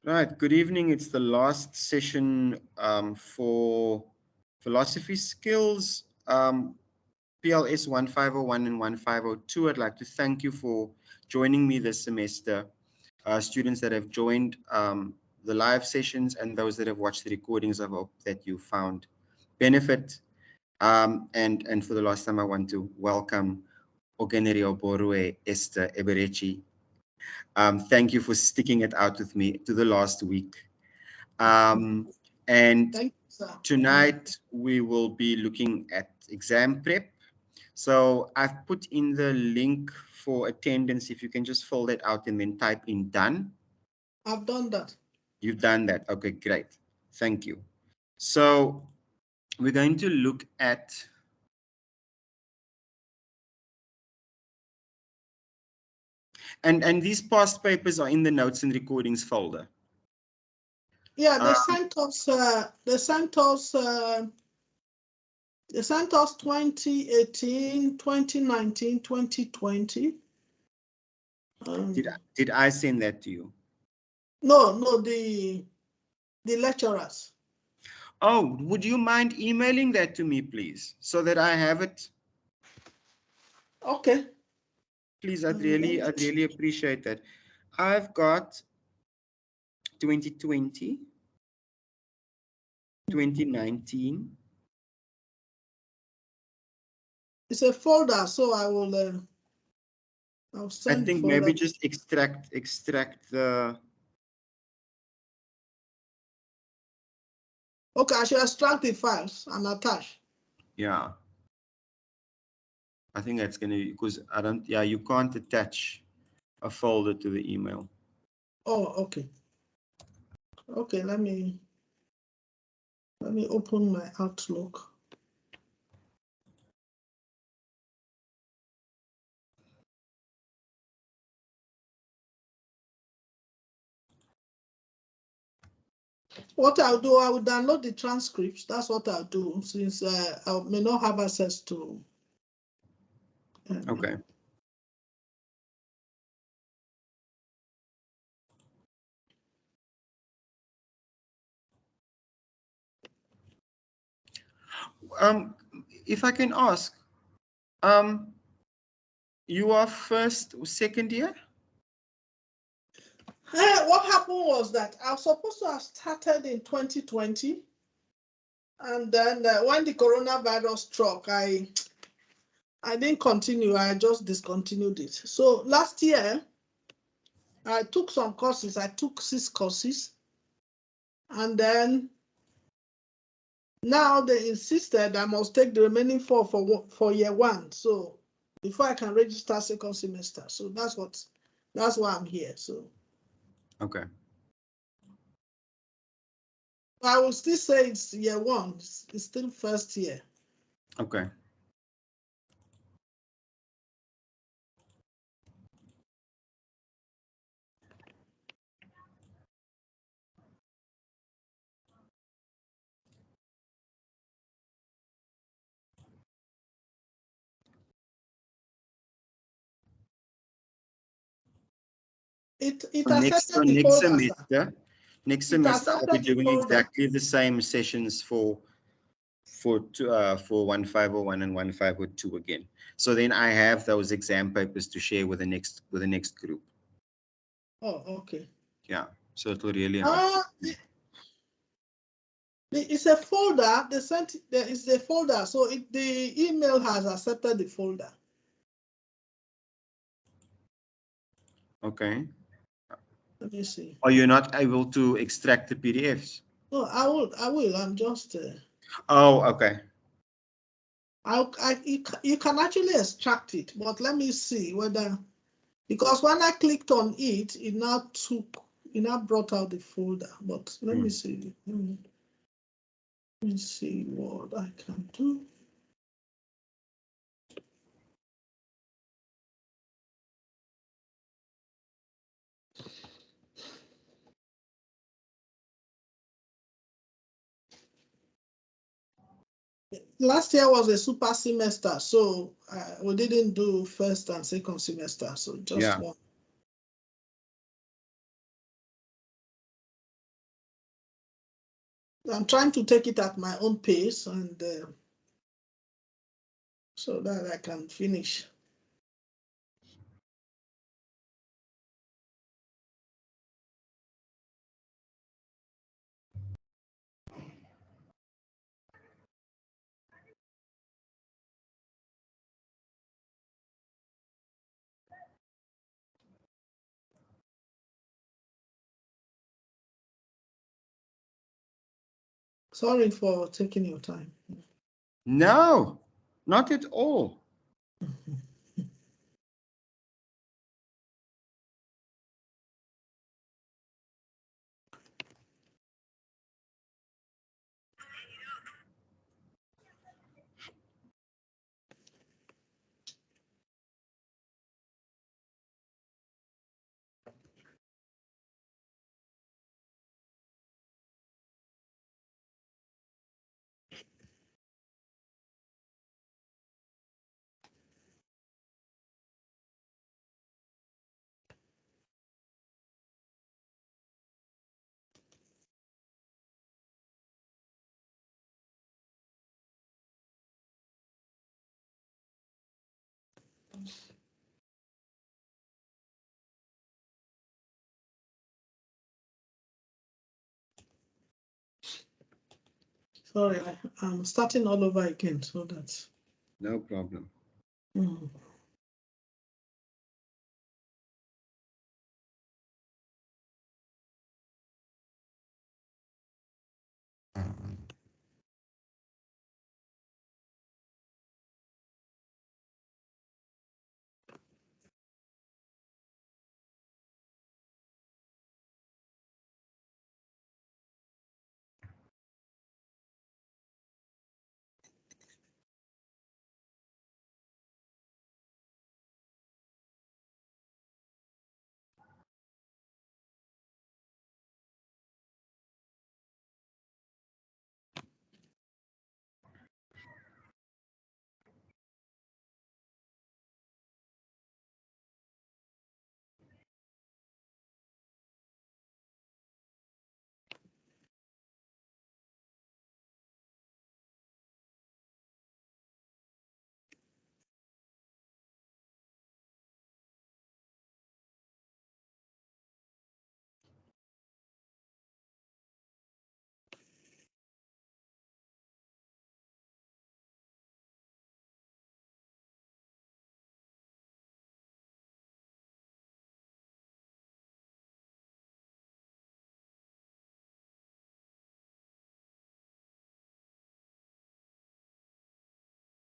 Right, good evening. It's the last session for philosophy skills, PLS 1501 and 1502. I'd like to thank you for joining me this semester. Students that have joined the live sessions and those that have watched the recordings, I hope that you found benefit. And for the last time, I want to welcome Ogenerio Borue Esther Eberechi. Thank you for sticking it out with me to the last week. And Thank you, sir. tonight we will be looking at exam prep. So I've put in the link for attendance. If you can just fill that out and then type in done. I've done that. You've done that. Okay, great. Thank you. So we're going to look at and these past papers are in the notes and recordings folder. Yeah, they sent us 2018, 2019, 2020. Did I send that to you? No, the lecturers. Oh, would you mind emailing that to me, please, so that I have it? Okay. Please, I'd really appreciate that. I've got 2020, 2019. It's a folder, so I'll send I think maybe just extract the. Okay, I should extract the files and attach. Yeah. I think that's gonna be because I don't. Yeah, you can't attach a folder to the email. Oh, okay. Okay, let me open my Outlook. What I'll do, I will download the transcripts. That's what I'll do, since I may not have access to. Okay. If I can ask, you are first or second year? What happened was that I was supposed to have started in 2020, and then when the coronavirus struck, I didn't continue. I just discontinued it. So last year, I took some courses. I took 6 courses, and then now they insisted I must take the remaining 4 for year 1. So before I can register second semester. So that's why I'm here. So Okay. I will still say it's year 1. It's still first year. Okay. Accepted the folder. Next semester, I'll be doing exactly the same sessions for 1501 and 1502 again. So then I have those exam papers to share with the next group. Oh, okay. Yeah. So it will really help. It's a folder. They sent. There is a folder. So the email has accepted the folder. Okay. Let me see. Are you not able to extract the PDFs? No, I will. I'm just. Oh, okay. You can actually extract it, but let me see whether, because when I clicked on it, it now brought out the folder. But let me see. Let me see what I can do. Last year was a super semester, so we didn't do first and second semester, so just one. I'm trying to take it at my own pace and so that I can finish. Sorry for taking your time. No, not at all. Sorry, I'm starting all over again, so that's No problem. mm.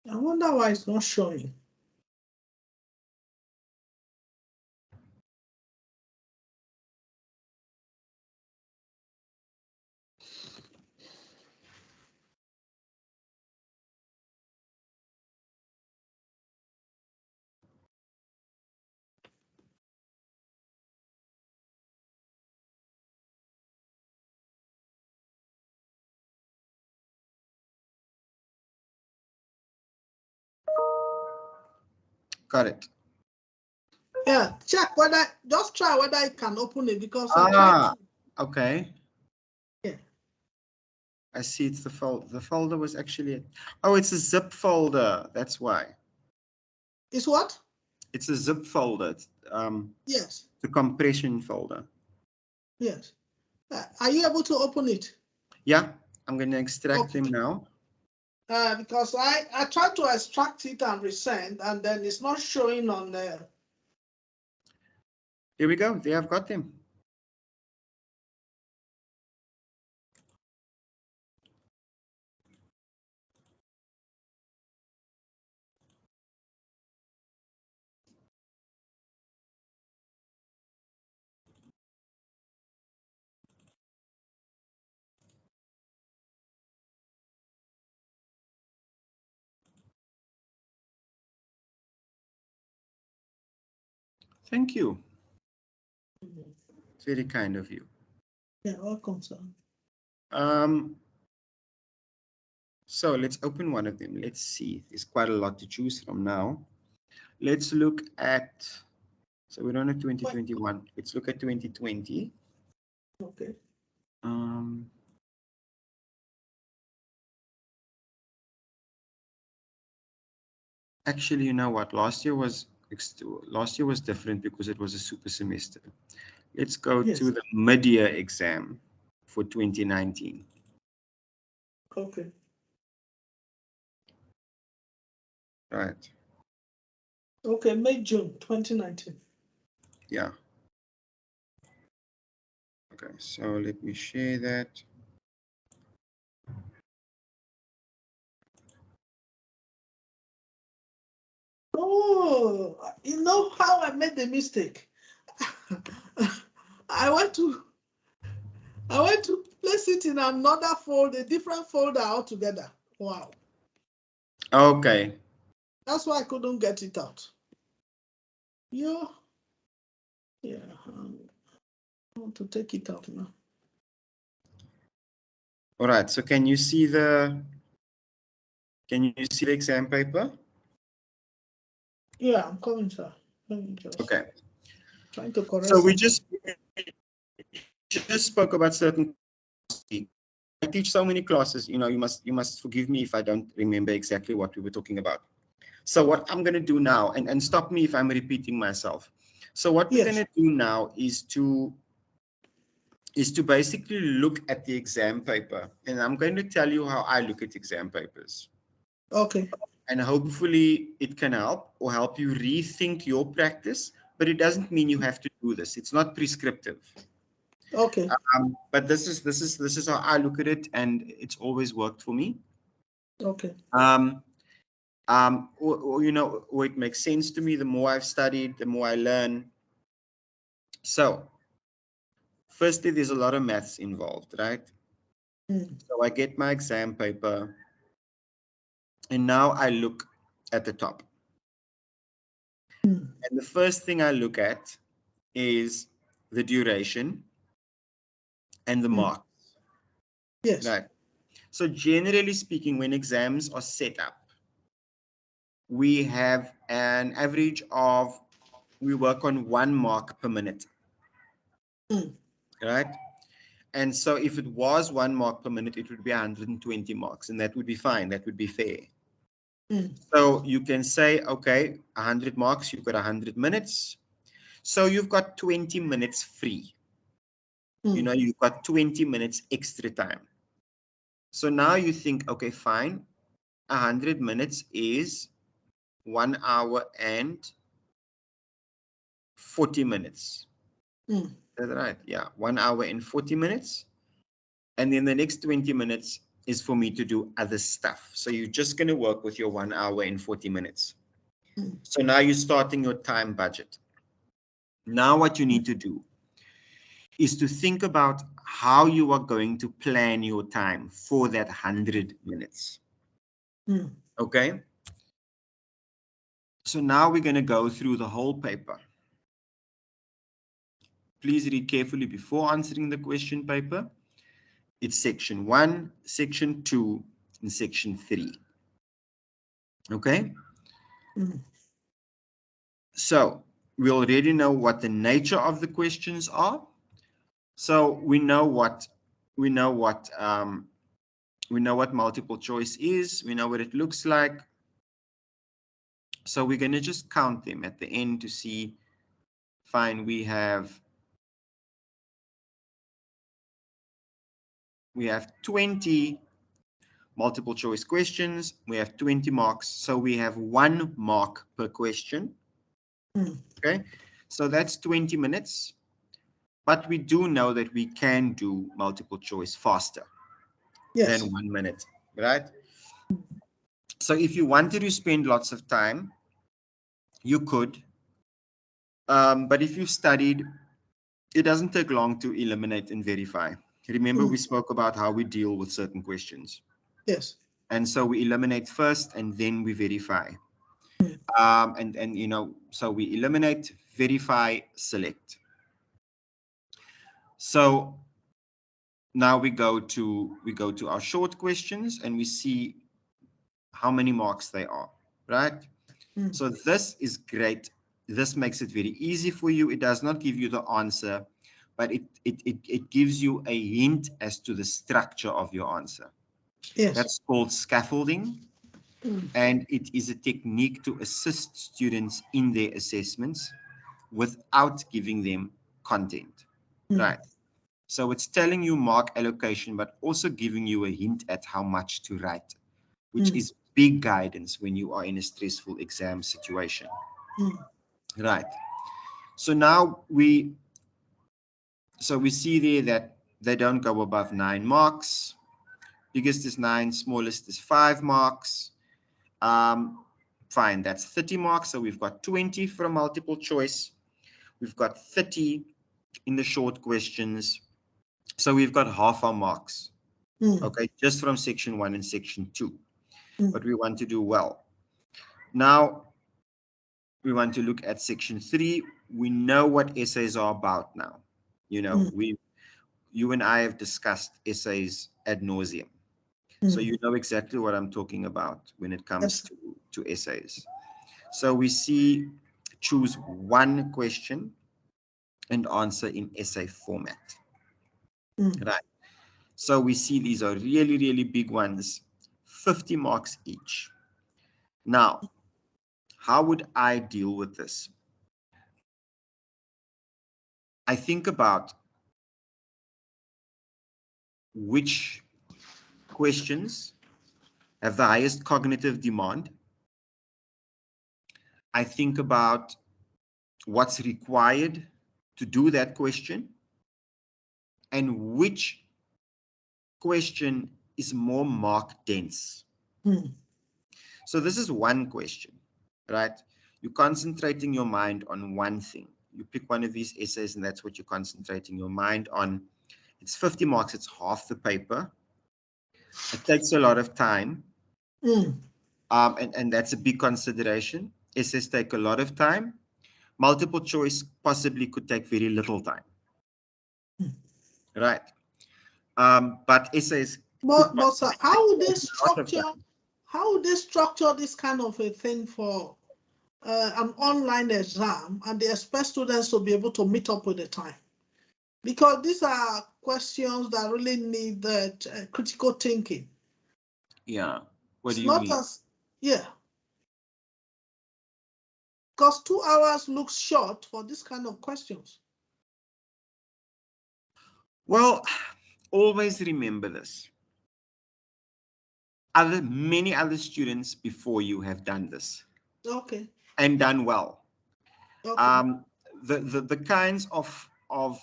I wonder why it's not showing. Got it. Yeah, check whether, just try whether I can open it because I tried to. Okay. Yeah. I see it's the folder. The folder was actually, oh, it's a zip folder. That's why. It's what? It's a zip folder. Yes. The compression folder. Yes. Are you able to open it? Yeah, I'm going to extract them now. Because I tried to extract it and resend, and then it's not showing on there. Here we go. There, I've got them. Thank you. It's very kind of you. Yeah, welcome, sir. So let's open one of them. Let's see. There's quite a lot to choose from now. Let's look at, so we don't have 2021. Let's look at 2020. Okay. Actually, you know what? Last year was different because it was a super semester. Let's go Yes. to the mid-year exam for 2019. Okay. Right. Okay, May, June 2019. Yeah. Okay, so let me share that. Oh, you know how I made the mistake? I went to place it in another folder, a different folder altogether. Wow. Okay. That's why I couldn't get it out. Yeah. Yeah. I want to take it out now. All right. So can you see the exam paper? Yeah, I'm coming, sir. Let me just Okay. trying to correct. So we something. just spoke about certain. I teach so many classes, you know, you must forgive me if I don't remember exactly what we were talking about. So what I'm going to do now, and stop me if I'm repeating myself. So what we're going to do now is to basically look at the exam paper, and I'm going to tell you how I look at exam papers. Okay. And hopefully it can help or help you rethink your practice, but it doesn't mean you have to do this. It's not prescriptive. Okay. But this is how I look at it, and it's always worked for me. Okay. You know, or it makes sense to me. The more I've studied, the more I learn. So, firstly, there's a lot of maths involved, right? So I get my exam paper, and now I look at the top. And the first thing I look at is the duration and the marks. Yes. Right. So generally speaking, when exams are set up, we have an average of, we work on 1 mark per minute. Right. And so if it was 1 mark per minute, it would be 120 marks, and that would be fine. That would be fair. So you can say, okay, 100 marks, you've got 100 minutes. So you've got 20 minutes free. You know, you've got 20 minutes extra time. So now you think, okay, fine. 100 minutes is 1 hour and 40 minutes. Is that right? Yeah, 1 hour and 40 minutes. And then the next 20 minutes is for me to do other stuff. So you're just going to work with your 1 hour and 40 minutes. So now you're starting your time budget. Now what you need to do is to think about how you are going to plan your time for that 100 minutes. Okay? So now we're going to go through the whole paper. Please read carefully before answering the question paper. It's section 1, section 2, and section 3. Okay? So we already know what the nature of the questions are. So we know what multiple choice is. We know what it looks like. So we're going to just count them at the end to see. Fine, we have 20 multiple choice questions. We have 20 marks. So we have 1 mark per question. Okay, so that's 20 minutes. But we do know that we can do multiple choice faster than 1 minute, right? So if you wanted to spend lots of time, you could. But if you studied, it doesn't take long to eliminate and verify. Remember, we spoke about how we deal with certain questions. Yes. And so we eliminate first and then we verify. And you know, so we eliminate, verify, select. So now we go to our short questions and we see how many marks they are, right? So this is great. This makes it very easy for you. It does not give you the answer, but it gives you a hint as to the structure of your answer. Yes. That's called scaffolding. And it is a technique to assist students in their assessments without giving them content, right? So it's telling you mark allocation, but also giving you a hint at how much to write, which is big guidance when you are in a stressful exam situation, right? So now we see there that they don't go above 9 marks. Biggest is 9, smallest is 5 marks. Fine, that's 30 marks. So we've got 20 from multiple choice. We've got 30 in the short questions. So we've got half our marks, okay, just from section 1 and section 2. But we want to do well. Now, we want to look at section 3. We know what essays are about now. You know, you and I have discussed essays ad nauseum. So you know exactly what I'm talking about when it comes to essays. So we see choose one question and answer in essay format. Right. So we see these are really, really big ones, 50 marks each. Now, how would I deal with this? I think about which questions have the highest cognitive demand. I think about what's required to do that question and which question is more mark dense. So this is one question, right? You're concentrating your mind on one thing. You pick one of these essays and that's what you're concentrating your mind on. It's 50 marks. It's half the paper. It takes a lot of time. And that's a big consideration. Essays take a lot of time. Multiple choice possibly could take very little time. Right. But essays. But sir, how would they structure this kind of a thing for an online exam, and they expect students to be able to meet up with the time? Because these are questions that really need that critical thinking. Yeah. What do you mean? Yeah. Because 2 hours looks short for this kind of questions. Well, always remember this. Many other students before you have done this. Okay. And done well. Okay. The kinds of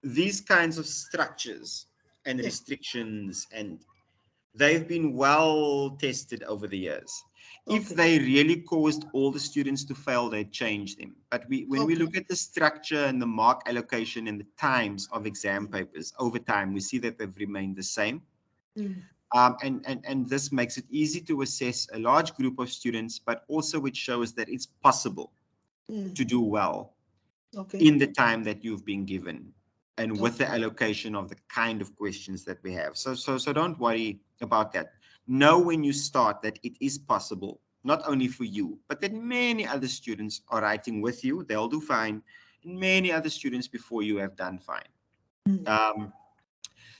these kinds of structures and restrictions, and they've been well tested over the years. If they really caused all the students to fail, they change them. But when we look at the structure and the mark allocation and the times of exam papers over time, we see that they've remained the same. And this makes it easy to assess a large group of students, but also it shows that it's possible to do well in the time that you've been given and with the allocation of the kind of questions that we have. So don't worry about that. Know when you start that it is possible, not only for you, but that many other students are writing with you. They'll do fine. And many other students before you have done fine.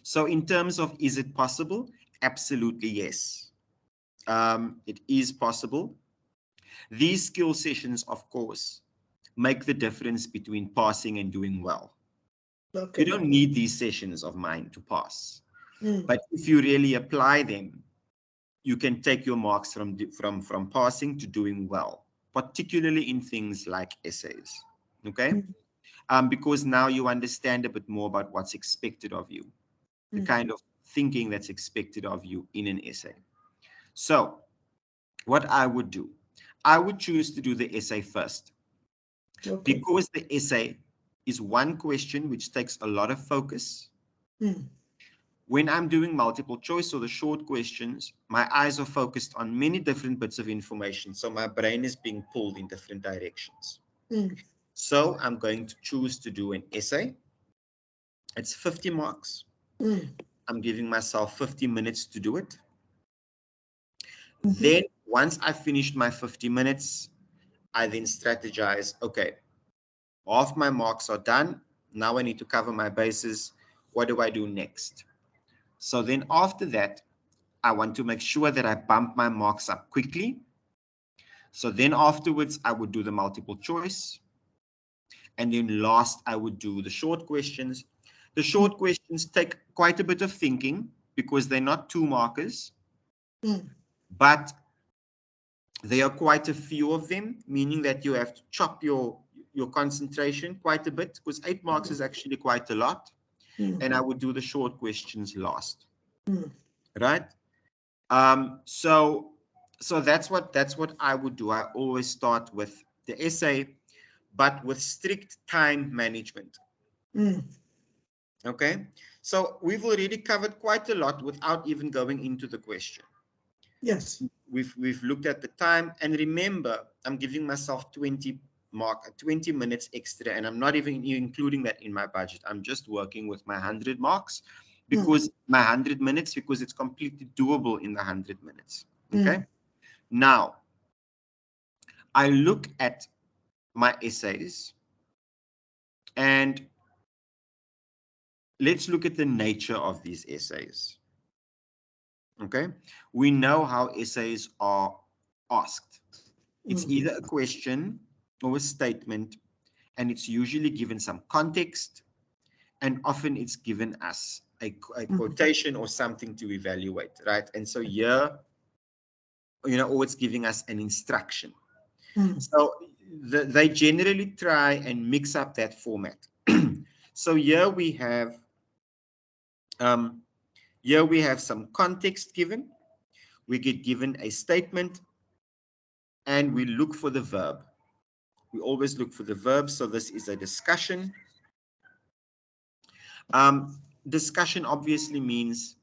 So in terms of, is it possible? Absolutely, yes. It is possible. These skill sessions, of course, make the difference between passing and doing well. You don't need these sessions of mine to pass. But if you really apply them, you can take your marks from passing to doing well, particularly in things like essays. Okay? Because now you understand a bit more about what's expected of you, the kind of thinking that's expected of you in an essay. So what I would do, I would choose to do the essay first. Because the essay is one question which takes a lot of focus. When I'm doing multiple choice or the short questions, my eyes are focused on many different bits of information. So my brain is being pulled in different directions. So I'm going to choose to do an essay. It's 50 marks. I'm giving myself 50 minutes to do it. Then once I finished my 50 minutes, I then strategize, okay, half my marks are done. Now I need to cover my bases. What do I do next? So then after that, I want to make sure that I bump my marks up quickly. So then afterwards, I would do the multiple choice. And then last, I would do the short questions. The short questions take quite a bit of thinking because they're not 2 markers, but there are quite a few of them, meaning that you have to chop your concentration quite a bit, because 8 marks is actually quite a lot. And I would do the short questions last, right? So that's what I would do. I always start with the essay, but with strict time management. Okay, so we've already covered quite a lot without even going into the question. Yes. We've looked at the time, and remember, I'm giving myself 20 minutes extra, and I'm not even including that in my budget. I'm just working with my 100 marks because my 100 minutes, because it's completely doable in the 100 minutes. Okay. Now, I look at my essays, and let's look at the nature of these essays. Okay. We know how essays are asked. It's either a question or a statement, and it's usually given some context, and often it's given us a quotation or something to evaluate, right? And so here, or it's giving us an instruction. So they generally try and mix up that format. So here we have some context given. We get given a statement, and we look for the verb. We always look for the verb. So this is a discussion. Discussion obviously means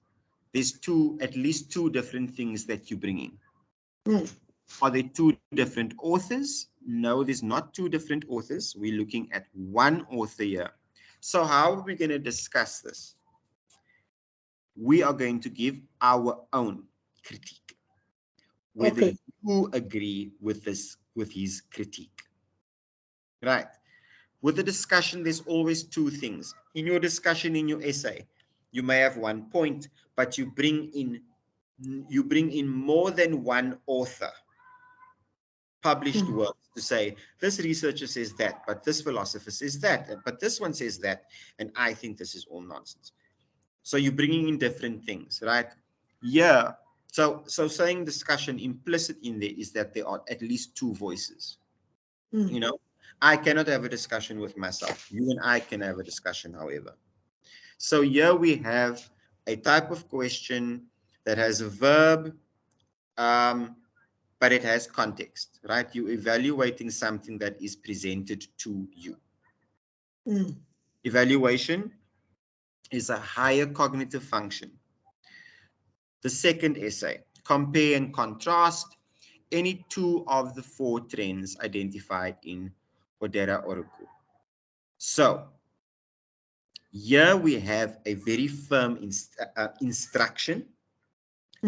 there's at least two different things that you bring in. Are there 2 different authors? No, there's not 2 different authors. We're looking at one author here. So how are we going to discuss this? We are going to give our own critique, whether you agree with his critique. Right. With the discussion, there's always 2 things. In your discussion, in your essay, you may have 1 point, but you bring in more than one author published works to say, this researcher says that, but this philosopher says that, but this one says that, and I think this is all nonsense. So you're bringing in different things, right? Yeah. So saying discussion, implicit in there is that there are at least 2 voices. I cannot have a discussion with myself. You and I can have a discussion, however. So here we have a type of question that has a verb, but it has context, right? You're evaluating something that is presented to you. Evaluation is a higher cognitive function. The second essay, compare and contrast any 2 of the 4 trends identified in Odera Oroku. So here we have a very firm instruction,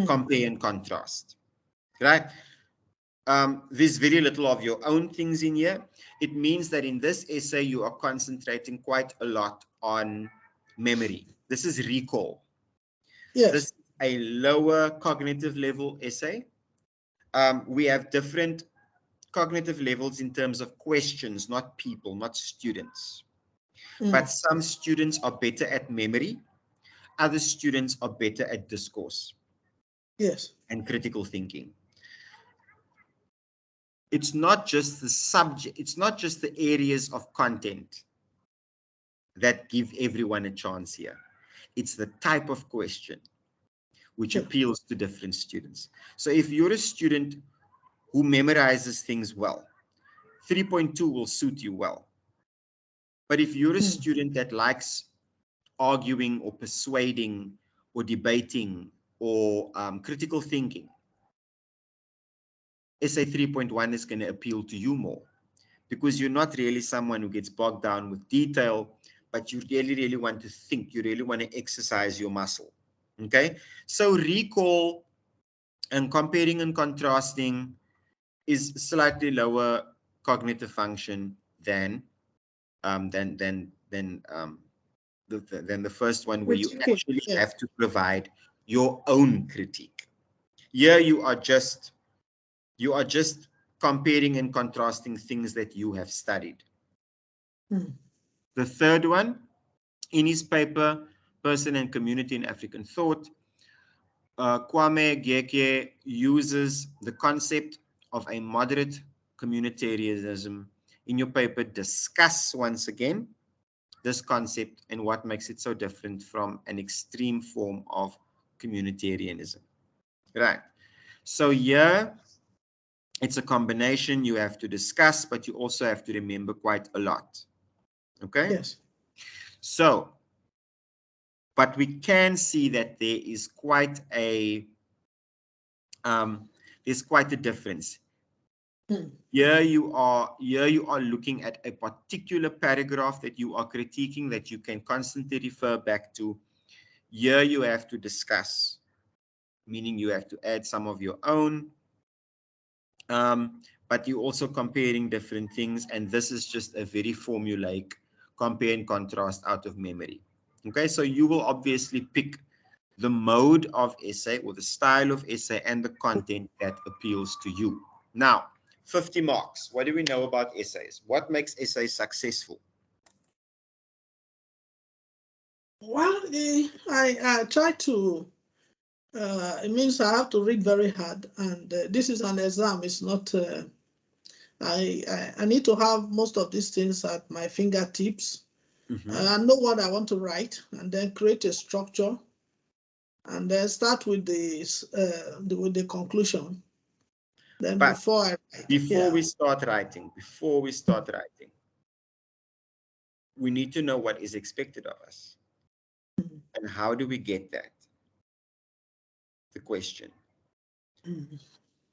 compare and contrast, right? There's very little of your own things in here. It means that in this essay, you are concentrating quite a lot on memory. This is recall. Yes. This is a lower cognitive level essay. We have different cognitive levels in terms of questions, not people, not students. But some students are better at memory. Other students are better at discourse. Yes. And critical thinking. It's not just the subject, it's not just the areas of content that give everyone a chance here. It's the type of question which appeals to different students. So if you're a student who memorizes things well, 3.2 will suit you well. But if you're a student that likes arguing or persuading or debating or critical thinking, essay 3.1 is going to appeal to you more, because you're not really someone who gets bogged down with detail, but you really want to think. You really want to exercise your muscle. Okay, so recall and comparing and contrasting is slightly lower cognitive function than the first one, where you actually have to provide your own critique. Here you are just comparing and contrasting things that you have studied. The third one, in his paper, Person and Community in African Thought, Kwame Gyekye uses the concept of a moderate communitarianism. In your paper, discuss once again this concept and what makes it so different from an extreme form of communitarianism. Right. So here, it's a combination. You have to discuss, but you also have to remember quite a lot. Okay? Yes. So, but we can see that there is quite a difference. Here you are looking at a particular paragraph that you are critiquing, that you can constantly refer back to. Here you have to discuss, meaning you have to add some of your own, but you're also comparing different things, and this is just a very formulaic compare and contrast out of memory. Okay, so you will obviously pick the mode of essay or the style of essay and the content that appeals to you. Now, 50 marks. What do we know about essays? What makes essays successful? Well, I try to, it means I have to read very hard, and this is an exam. It's not, I need to have most of these things at my fingertips. I know what I want to write, and then create a structure, and then start with the conclusion. Then But before I write, before we start writing, we need to know what is expected of us. And how do we get that? The question.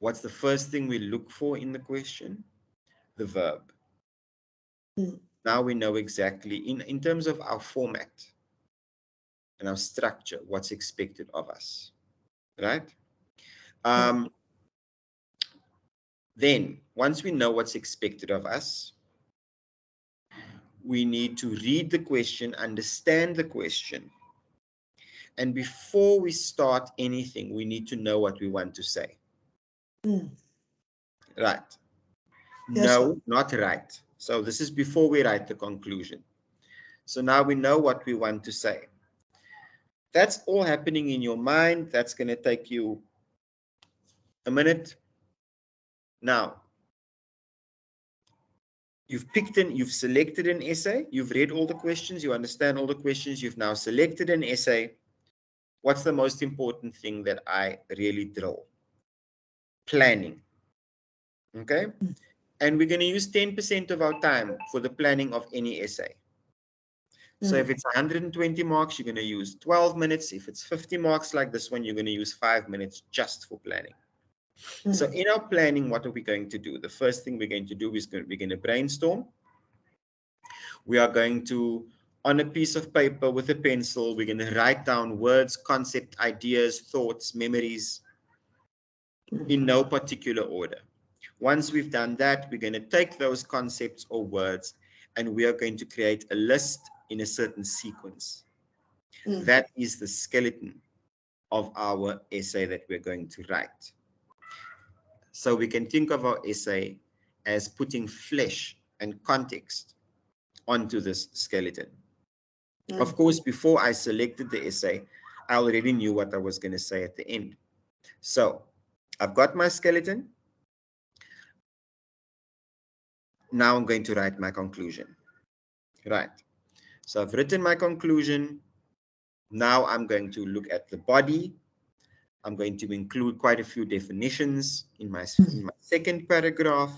What's the first thing we look for in the question? The verb. Now we know exactly, in terms of our format and our structure, what's expected of us, right? Then, once we know what's expected of us, we need to read the question, understand the question. And before we start anything, we need to know what we want to say. Right. Yes, no, sir. not right. So this is before we write the conclusion. So now we know what we want to say. That's all happening in your mind. That's going to take you a minute. Now, you've selected an essay. You've read all the questions. You understand all the questions. You've now selected an essay. What's the most important thing that I really drill? Planning. Okay? And we're going to use 10% of our time for the planning of any essay. So if it's 120 marks, you're going to use 12 minutes. If it's 50 marks like this one, you're going to use 5 minutes just for planning. So in our planning, what are we going to do? The first thing we're going to do is we're going to brainstorm. We are going to, on a piece of paper with a pencil, we're going to write down words, concept, ideas, thoughts, memories in no particular order. Once we've done that, we're going to take those concepts or words and we are going to create a list in a certain sequence. That is the skeleton of our essay that we're going to write. So we can think of our essay as putting flesh and context onto this skeleton. Of course, before I selected the essay, I already knew what I was going to say at the end. So I've got my skeleton. Now I'm going to write my conclusion. Right. So I've written my conclusion. Now I'm going to look at the body. I'm going to include quite a few definitions in my second paragraph.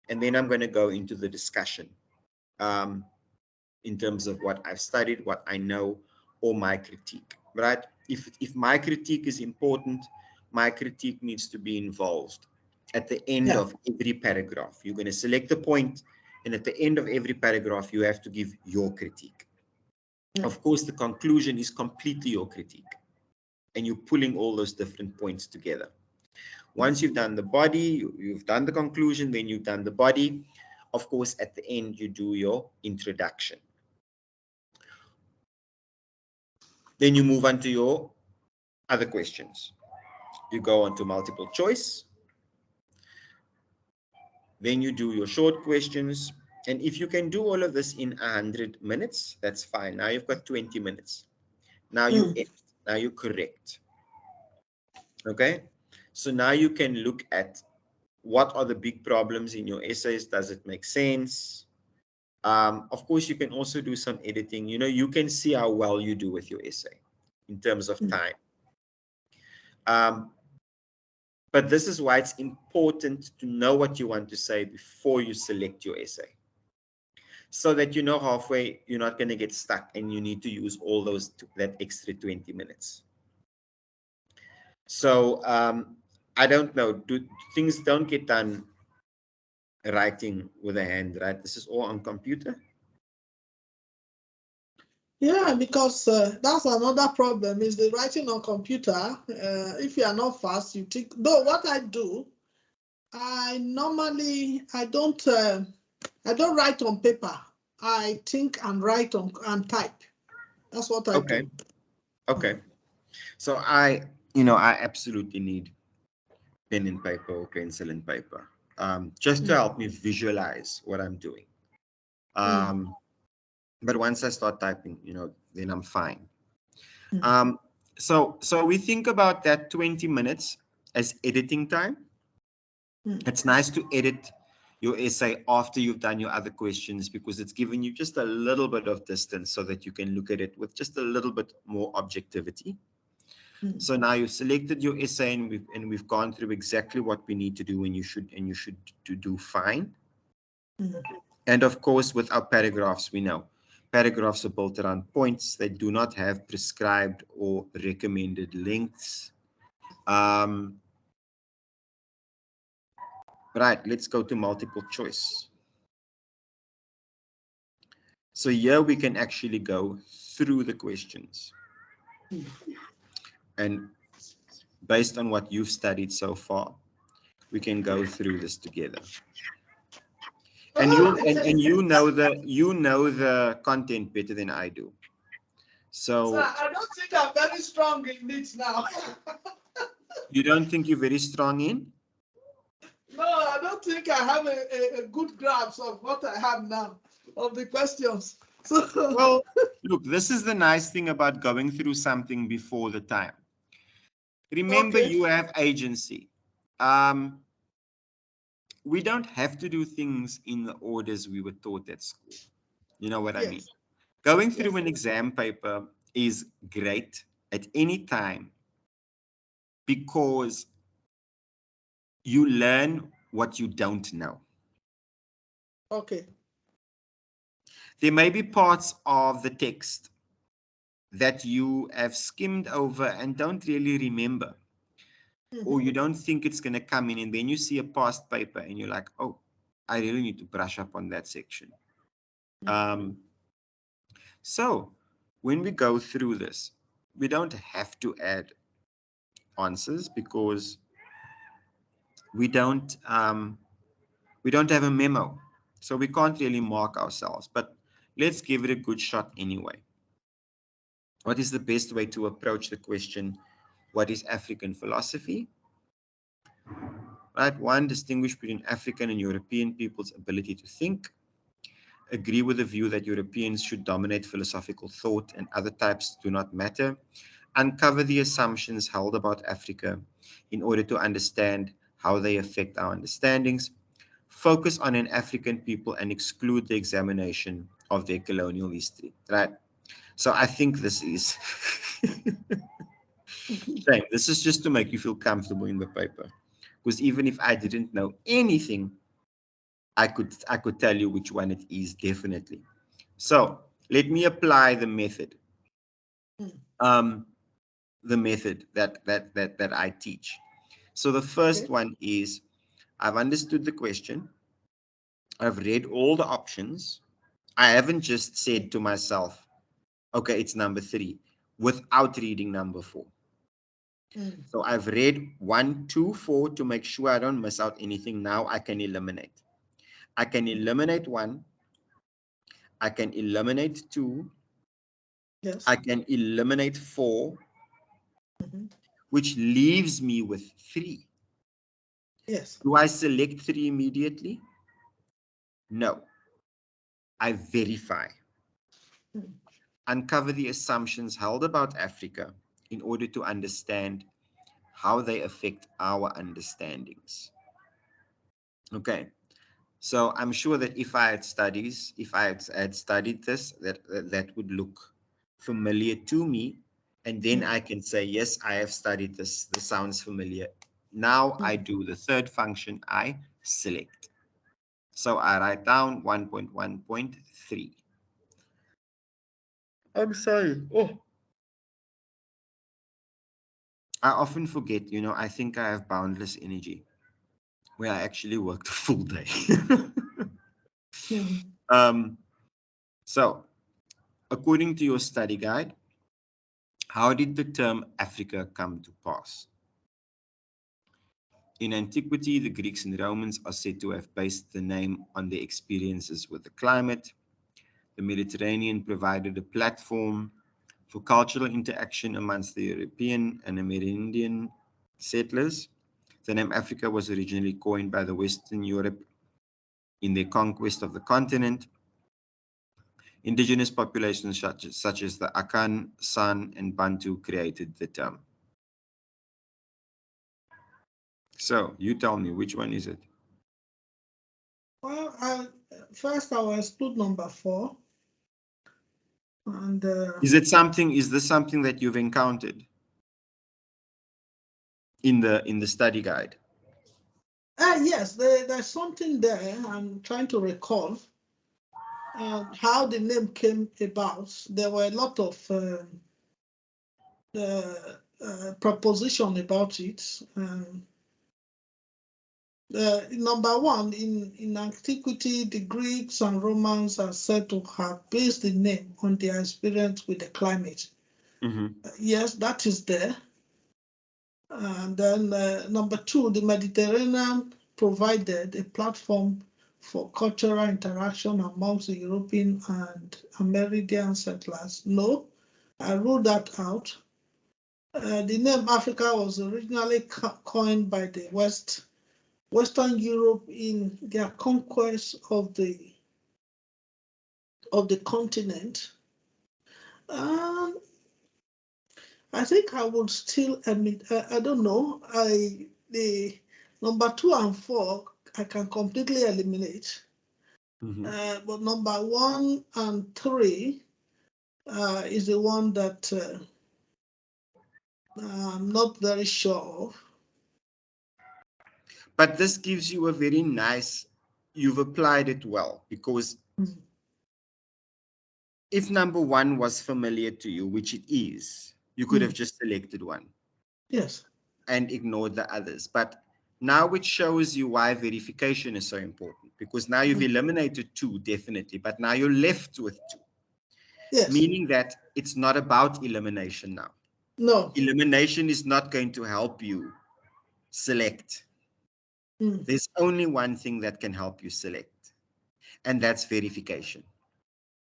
And then I'm going to go into the discussion in terms of what I've studied, what I know, or my critique, right? If my critique is important, my critique needs to be involved at the end of every paragraph. You're going to select the point, and at the end of every paragraph, you have to give your critique. Of course, the conclusion is completely your critique, and you're pulling all those different points together. Once you've done the body, you've done the conclusion, then you've done the body. Of course, at the end, you do your introduction. Then you move on to your other questions. You go on to multiple choice. Then you do your short questions. And if you can do all of this in 100 minutes, that's fine. Now you've got 20 minutes. Now you edit. Now you correct. Okay? So now you can look at what are the big problems in your essays. Does it make sense? Of course, you can also do some editing. You know, you can see how well you do with your essay in terms of time. But this is why it's important to know what you want to say before you select your essay, so that you know halfway you're not going to get stuck and you need to use all that extra 20 minutes. So I don't know, things don't get done writing with a hand, right? This is all on computer. Yeah, because that's another problem is the writing on computer. If you are not fast, you think. Though what I do, I don't write on paper. I think and write and type. That's what I do. Okay. So I absolutely need pen and paper or pencil and paper, just to help me visualize what I'm doing. But once I start typing, then I'm fine. So we think about that 20 minutes as editing time. It's nice to edit your essay after you've done your other questions, because it's giving you just a little bit of distance so that you can look at it with just a little bit more objectivity. So now you've selected your essay, and we've gone through exactly what we need to do, and you should do fine. And of course, with our paragraphs, we know paragraphs are built around points. They do not have prescribed or recommended lengths. Right, let's go to multiple choice. So here we can actually go through the questions. And based on what you've studied so far, we can go through this together. And you know the content better than I do. So I don't think I'm very strong in it now. You don't think you're very strong in? No, I don't think I have a good grasp of what I have now, of the questions. So, well, look, this is the nice thing about going through something before the time. Remember, you have agency. We don't have to do things in the orders we were taught at school. You know what I mean? Going through an exam paper is great at any time, because you learn what you don't know. Okay. There may be parts of the text that you have skimmed over and don't really remember, or you don't think it's going to come in, and then you see a past paper and you're like, oh, I really need to brush up on that section. So when we go through this, we don't have to add answers, because we don't have a memo, so we can't really mark ourselves. But let's give it a good shot anyway. What is the best way to approach the question, what is African philosophy? Right, 1, distinguish between African and European people's ability to think. Agree with the view that Europeans should dominate philosophical thought and other types do not matter. Uncover the assumptions held about Africa in order to understand how they affect our understandings. Focus on an African people and exclude the examination of their colonial history. Right. So I think this is this is just to make you feel comfortable in the paper, because even if I didn't know anything, I could tell you which one it is, definitely. So let me apply the method. The method that I teach. So the first one is, I've understood the question. I've read all the options. I haven't just said to myself, okay, it's number 3, without reading number 4. So I've read 1, 2, 4 to make sure I don't miss out anything. Now I can eliminate. I can eliminate 1. I can eliminate 2. Yes. I can eliminate 4. which leaves me with 3. Yes. Do I select 3 immediately? No. I verify. Uncover the assumptions held about Africa in order to understand how they affect our understandings. Okay. So I'm sure that if I had studied this, that would look familiar to me. And then I can say, yes, I have studied this. This sounds familiar. Now I do the third function, I select. So I write down 1.1.3. I'm sorry. Oh. I often forget, I think I have boundless energy where I actually worked a full day. So, according to your study guide, how did the term Africa come to pass? In antiquity, the Greeks and Romans are said to have based the name on their experiences with the climate. The Mediterranean provided a platform for cultural interaction amongst the European and Amerindian settlers. The name Africa was originally coined by the Western Europe in their conquest of the continent. Indigenous populations such as the Akan, San, and Bantu created the term. So, you tell me, which one is it? Well, first I will exclude number 4. And is this something that you've encountered in the study guide? Yes, there's something there. I'm trying to recall how the name came about. There were a lot of proposition about it. Number 1, in antiquity, the Greeks and Romans are said to have based the name on their experience with the climate. Yes, that is there. And then number 2, the Mediterranean provided a platform for cultural interaction amongst the European and Amerindian settlers. No, I ruled that out. The name Africa was originally coined by the Western Europe in their conquest of the continent. I think I would still admit, I don't know, the number 2 and 4, I can completely eliminate. But number 1 and 3 is the one that I'm not very sure of. But this gives you a very nice, you've applied it well, because if number 1 was familiar to you, which it is, you could have just selected 1. Yes. And ignored the others. But now it shows you why verification is so important, because now you've eliminated 2, definitely, but now you're left with 2. Yes. Meaning that it's not about elimination now. No. Elimination is not going to help you select. There's only one thing that can help you select, and that's verification.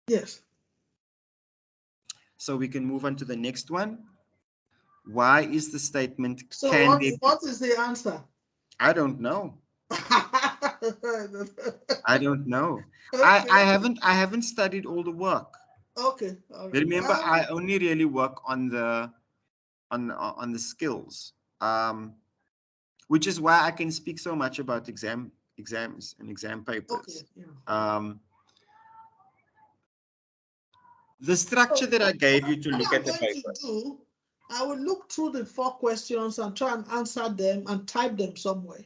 Yes. So we can move on to the next one. Why is the statement? So what is the answer? I don't know. I don't know. Okay. I haven't studied all the work. Okay. All right. Remember, I only really work on the skills, which is why I can speak so much about exams and exam papers. Okay. Yeah. The structure that I gave you to look at the paper. I will look through the 4 questions and try and answer them and type them somewhere.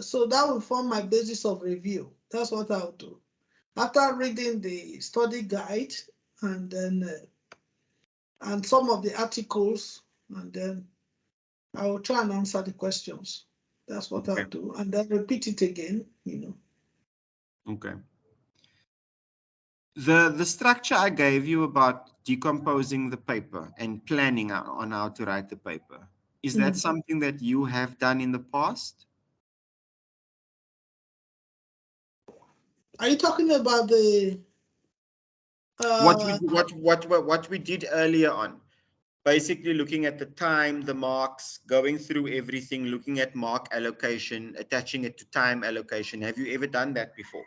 So that will form my basis of review. That's what I'll do. After reading the study guide and then and some of the articles, and then I will try and answer the questions. That's what I'll do, and then repeat it again. Okay. The structure I gave you about decomposing the paper and planning on how to write the paper, is that something that you have done in the past? Are you talking about the what we did earlier on? Basically looking at the time, the marks, going through everything, looking at mark allocation, attaching it to time allocation. Have you ever done that before?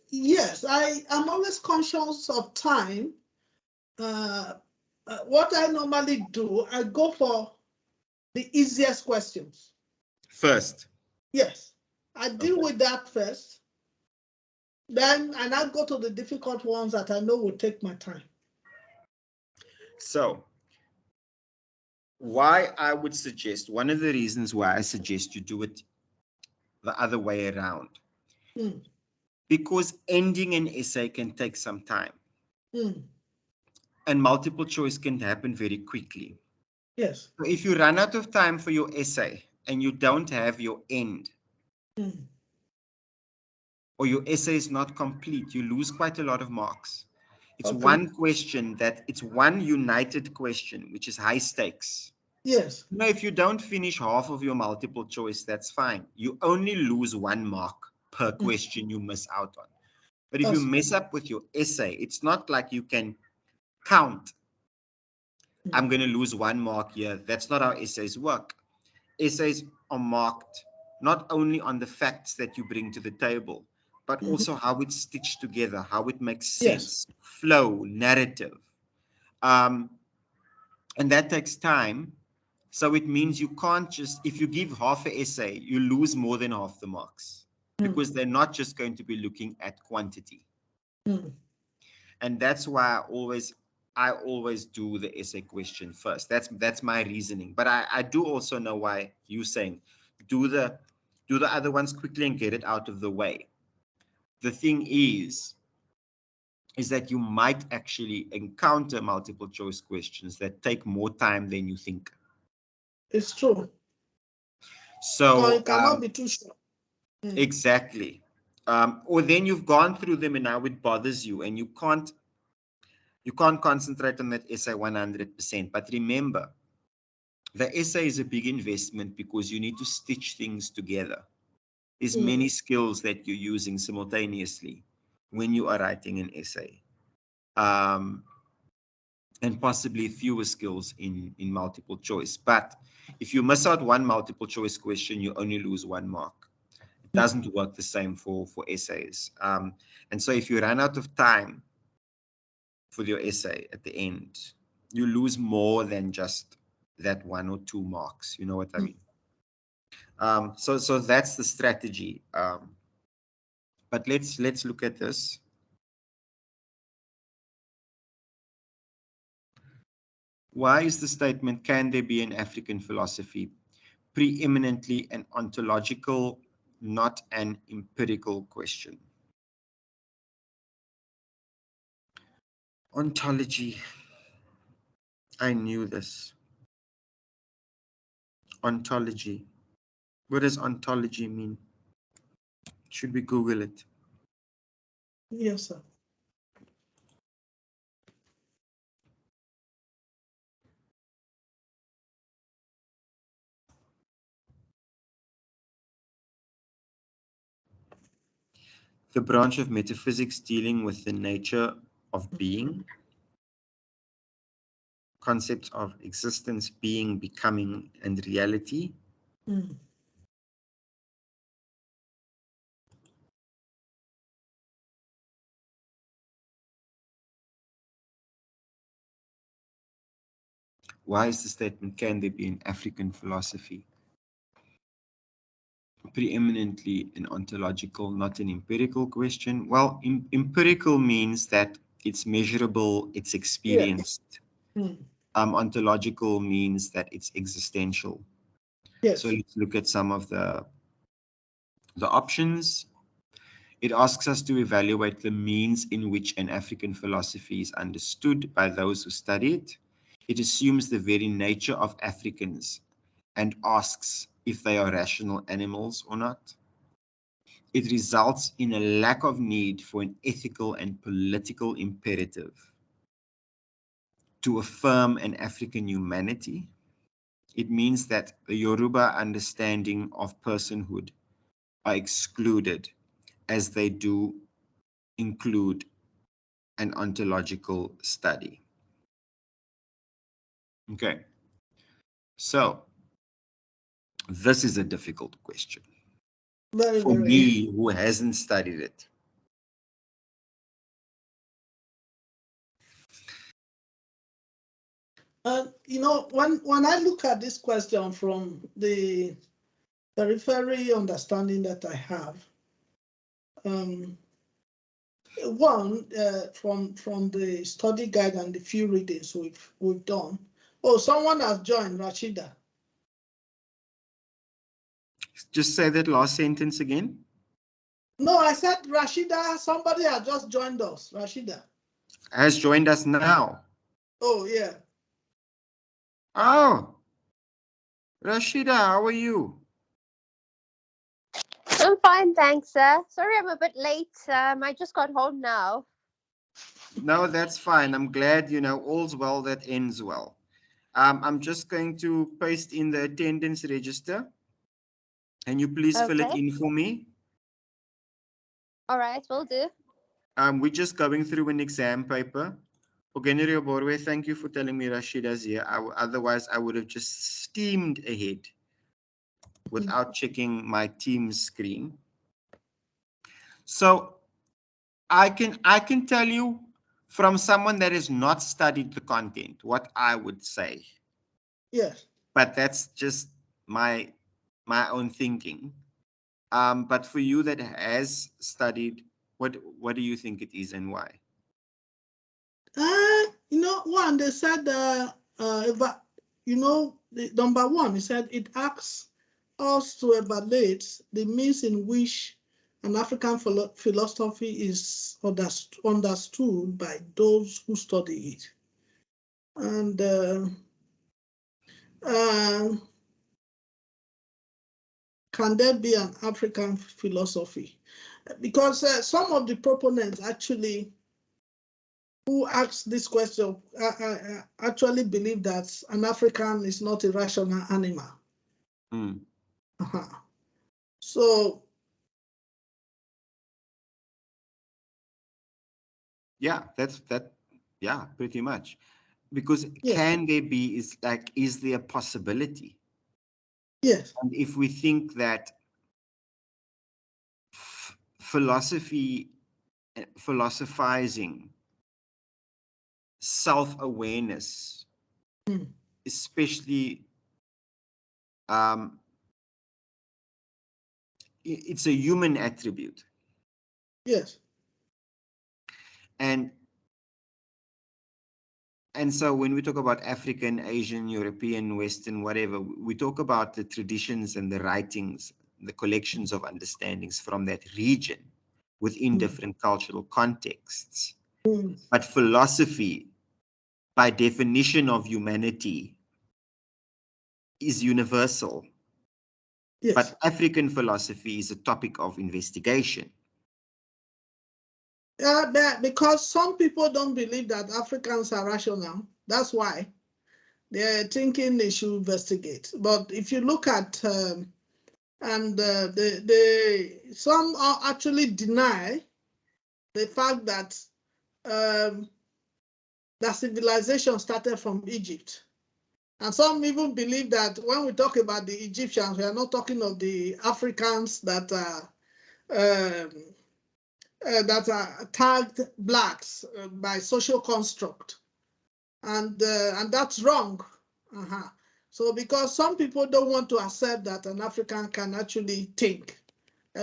Yes, I am always conscious of time. What I normally do, I go for the easiest questions. First. Yes, I deal with that first. Then, and I go to the difficult ones that I know will take my time. So, why I would suggest, one of the reasons why I suggest you do it the other way around, because ending an essay can take some time. And multiple choice can happen very quickly. Yes. So if you run out of time for your essay and you don't have your end, or your essay is not complete, you lose quite a lot of marks. It's one question it's one united question, which is high stakes. Yes. Now, if you don't finish half of your multiple choice, that's fine. You only lose 1 mark per question you miss out on. But if you mess up with your essay, it's not like you can count. I'm going to lose 1 mark here. That's not how essays work. Essays are marked not only on the facts that you bring to the table, but also how it's stitched together, how it makes sense, flow, narrative. And that takes time. So it means you can't just, if you give half an essay, you lose more than half the marks because they're not just going to be looking at quantity. And that's why I always do the essay question first. That's my reasoning. But I do also know why you're saying do the other ones quickly and get it out of the way. The thing is that you might actually encounter multiple choice questions that take more time than you think. It's true. So it cannot be too short. Exactly. Or then you've gone through them and now it bothers you and you can't concentrate on that essay 100%. But remember, the essay is a big investment because you need to stitch things together. There's many skills that you're using simultaneously when you are writing an essay. And possibly fewer skills in multiple choice. But if you miss out one multiple choice question, you only lose 1 mark. It doesn't work the same for essays. And so if you run out of time for your essay at the end, you lose more than just that 1 or 2 marks. You know what I mean? So that's the strategy. But let's look at this. Why is the statement, can there be an African philosophy, preeminently an ontological, not an empirical question? Ontology. I knew this. Ontology. What does ontology mean? Should we Google it? Yes, sir. The branch of metaphysics dealing with the nature of being, concepts of existence, being, becoming, and reality. Why is the statement, can there be an African philosophy, preeminently an ontological, not an empirical question? Well, empirical means that it's measurable, it's experienced. Ontological means that it's existential. So let's look at some of the options. It asks us to evaluate the means in which an African philosophy is understood by those who study it. It assumes the very nature of Africans and asks if they are rational animals or not. It results in a lack of need for an ethical and political imperative to affirm an African humanity. It means that the Yoruba understanding of personhood are excluded, as they do include an ontological study. Okay. So this is a difficult question Very, for very. me who hasn't studied it. You know, when I look at this question from the periphery understanding that I have, one from the study guide and the few readings we've done. Oh, someone has joined, Rashida. Just say that last sentence again. No, I said Rashida. Somebody has just joined us. Rashida has joined us now. Oh yeah. Oh, Rashida, how are you? I'm fine, thanks, sir. Sorry I'm a bit late. I just got home now. No, that's fine. I'm glad, all's well that ends well. I'm just going to paste in the attendance register. Can you please fill it Okay. in for me? All right, will do. We're just going through an exam paper. Ogenere Borwe, thank you for telling me Rashida's here. Otherwise, I would have just steamed ahead without checking my Teams screen. So I can tell you from someone that has not studied the content what I would say. Yes. But that's just my own thinking. But for you that has studied, what do you think it is and why? You know, one they said but you know, the number one, he said it asks us to evaluate the means in which an African philosophy is understood by those who study it. And can there be an African philosophy? Because some of the proponents actually who asked this question actually believe that an African is not a rational animal. Mm. So Yeah, yeah, pretty much. Because yes. Can there be is like, is there a possibility? Yes. And if we think that philosophizing, self-awareness, especially it's a human attribute. Yes. And so when we talk about African, Asian, European, Western, whatever, we talk about the traditions and the writings, the collections of understandings from that region within different cultural contexts. But philosophy, by definition of humanity, is universal. Yes. But African philosophy is a topic of investigation. Because some people don't believe that Africans are rational. That's why they're thinking they should investigate. But if you look at and some actually deny the fact that that civilization started from Egypt. And some even believe that when we talk about the Egyptians, we are not talking of the Africans that are tagged blacks by social construct, and that's wrong. So because some people don't want to accept that an African can actually think,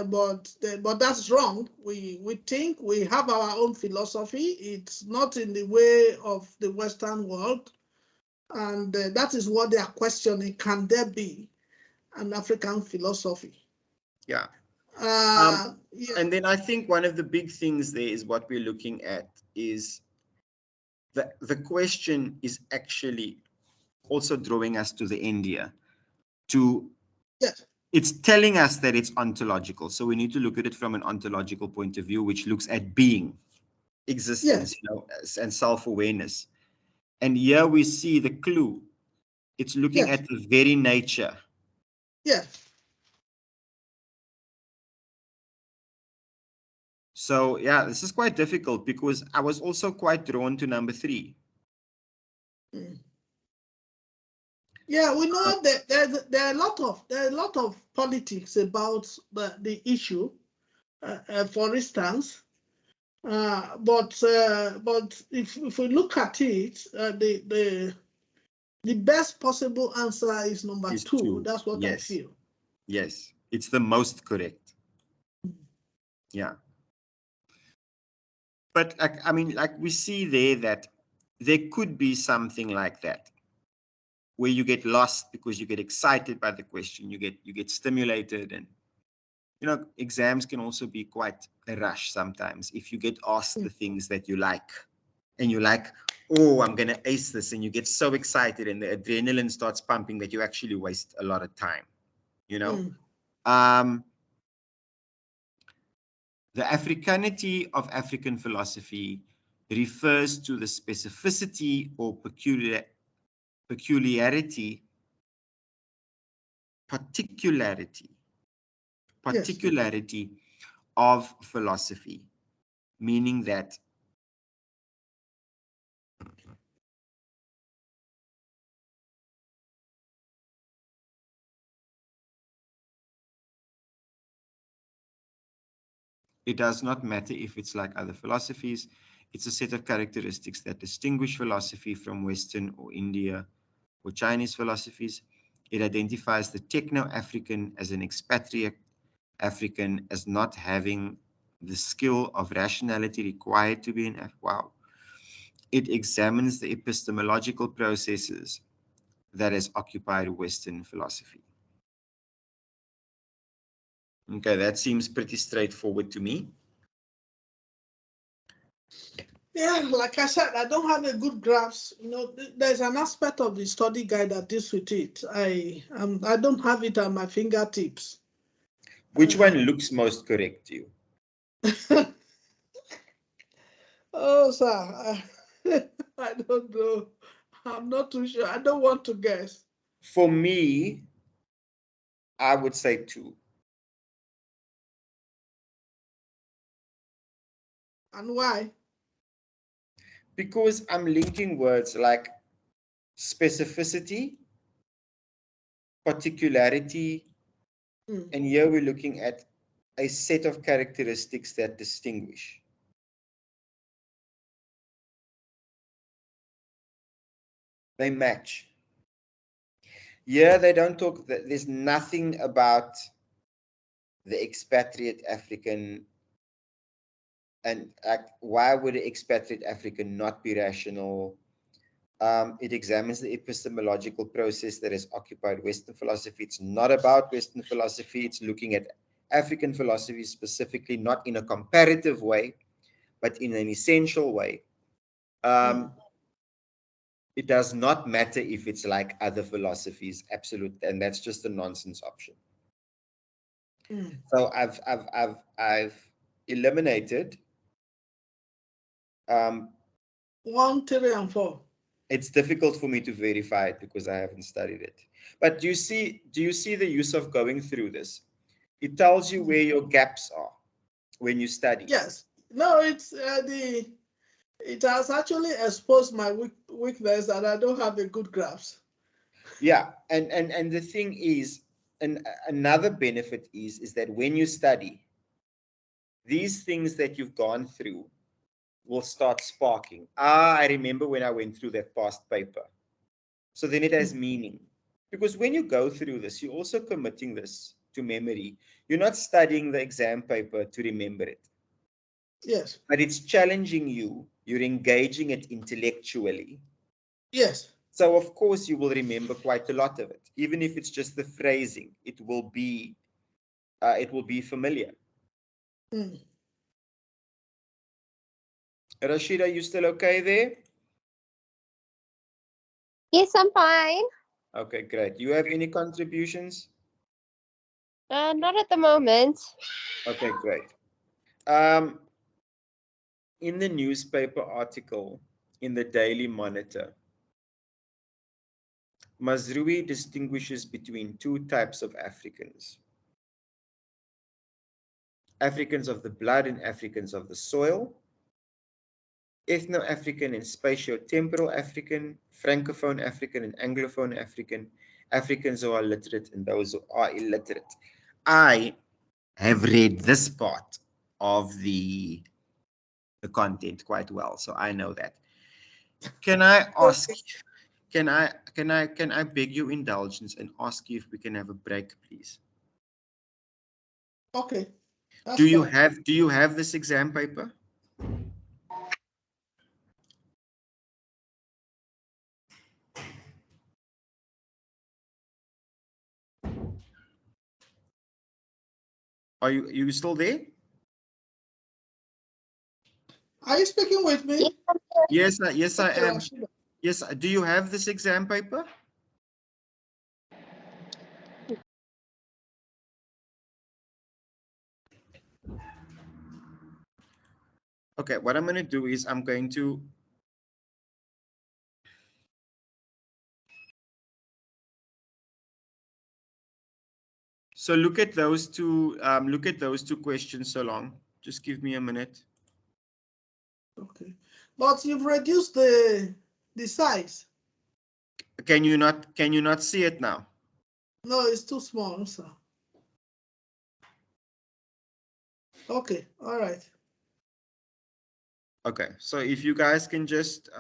but that's wrong. We think, we have our own philosophy. It's not in the way of the Western world. And that is what they are questioning. Can there be an African philosophy? Yeah. Yeah. And then I think one of the big things there is what we're looking at is the question is actually also drawing us to the end here. Yes. It's telling us that it's ontological. So we need to look at it from an ontological point of view, which looks at being, existence, Yes. and self-awareness. And here we see the clue. It's looking Yes. at the very nature. Yes. So yeah, this is quite difficult because I was also quite drawn to number 3. Yeah, we know that there are a lot of politics about the issue. For instance, but if we look at it, the best possible answer is number Is 2. two. That's what I Yes. feel. Yes, it's the most correct. Yeah. But like, I mean, like we see there that there could be something like that, where you get lost because you get excited by the question, you get stimulated, and you know, exams can also be quite a rush sometimes if you get asked the things that you like, and you're like, oh, I'm gonna ace this, and you get so excited and the adrenaline starts pumping that you actually waste a lot of time, you know. The Africanity of African philosophy refers to the specificity or particularity of philosophy, meaning that it does not matter if it's like other philosophies. It's a set of characteristics that distinguish philosophy from Western or India or Chinese philosophies. It identifies the techno-African as an expatriate African as not having the skill of rationality required to be an wow. It examines the epistemological processes that has occupied Western philosophy. Okay, that seems pretty straightforward to me. Yeah, like I said, I don't have a good grasp. You know, there's an aspect of the study guide that deals with it. I don't have it at my fingertips. Which one looks most correct to you? Oh, sir, I don't know. I'm not too sure. I don't want to guess. For me, I would say 2. And why? Because I'm linking words like specificity, particularity, and here we're looking at a set of characteristics that distinguish. They match. Yeah, they don't talk, there's nothing about the expatriate African, and why would an expatriate African not be rational? It examines the epistemological process that has occupied Western philosophy. It's not about Western philosophy. It's looking at African philosophy specifically, not in a comparative way, but in an essential way. It does not matter if it's like other philosophies, absolute, and that's just a nonsense option. So I've eliminated 1, 3, and 4. It's difficult for me to verify it because I haven't studied it. But do you see the use of going through this? It tells you where your gaps are when you study. Yes. No, it's it has actually exposed my weakness, and I don't have a good grasp. Yeah, and the thing is, another benefit is that when you study, these things that you've gone through will start sparking. I remember when I went through that past paper. So then it has meaning. Because when you go through this, you're also committing this to memory. You're not studying the exam paper to remember it. Yes. But it's challenging you. You're engaging it intellectually. Yes. So of course you will remember quite a lot of it. Even if it's just the phrasing, it will be familiar. Rashida, you still okay there? Yes, I'm fine. Okay, great. You have any contributions? Not at the moment. Okay, great. In the newspaper article in the Daily Monitor, Mazrui distinguishes between 2 types of Africans: Africans of the blood and Africans of the soil. Ethno-African and spatio-temporal African, Francophone African and Anglophone African, Africans who are literate and those who are illiterate. I have read this part of the content quite well, so I know that. Can I ask, can I beg your indulgence and ask you if we can have a break, please? Okay. Do you have this exam paper? Are you still there? Are you speaking with me? Yes, yes, I am. Rashida. Yes, do you have this exam paper? Okay, what I'm going to do is I'm going to look at those two questions so long. Just give me a minute. Okay. But you've reduced the size. Can you not see it now? No, it's too small, sir. Okay, all right. Okay, so if you guys can just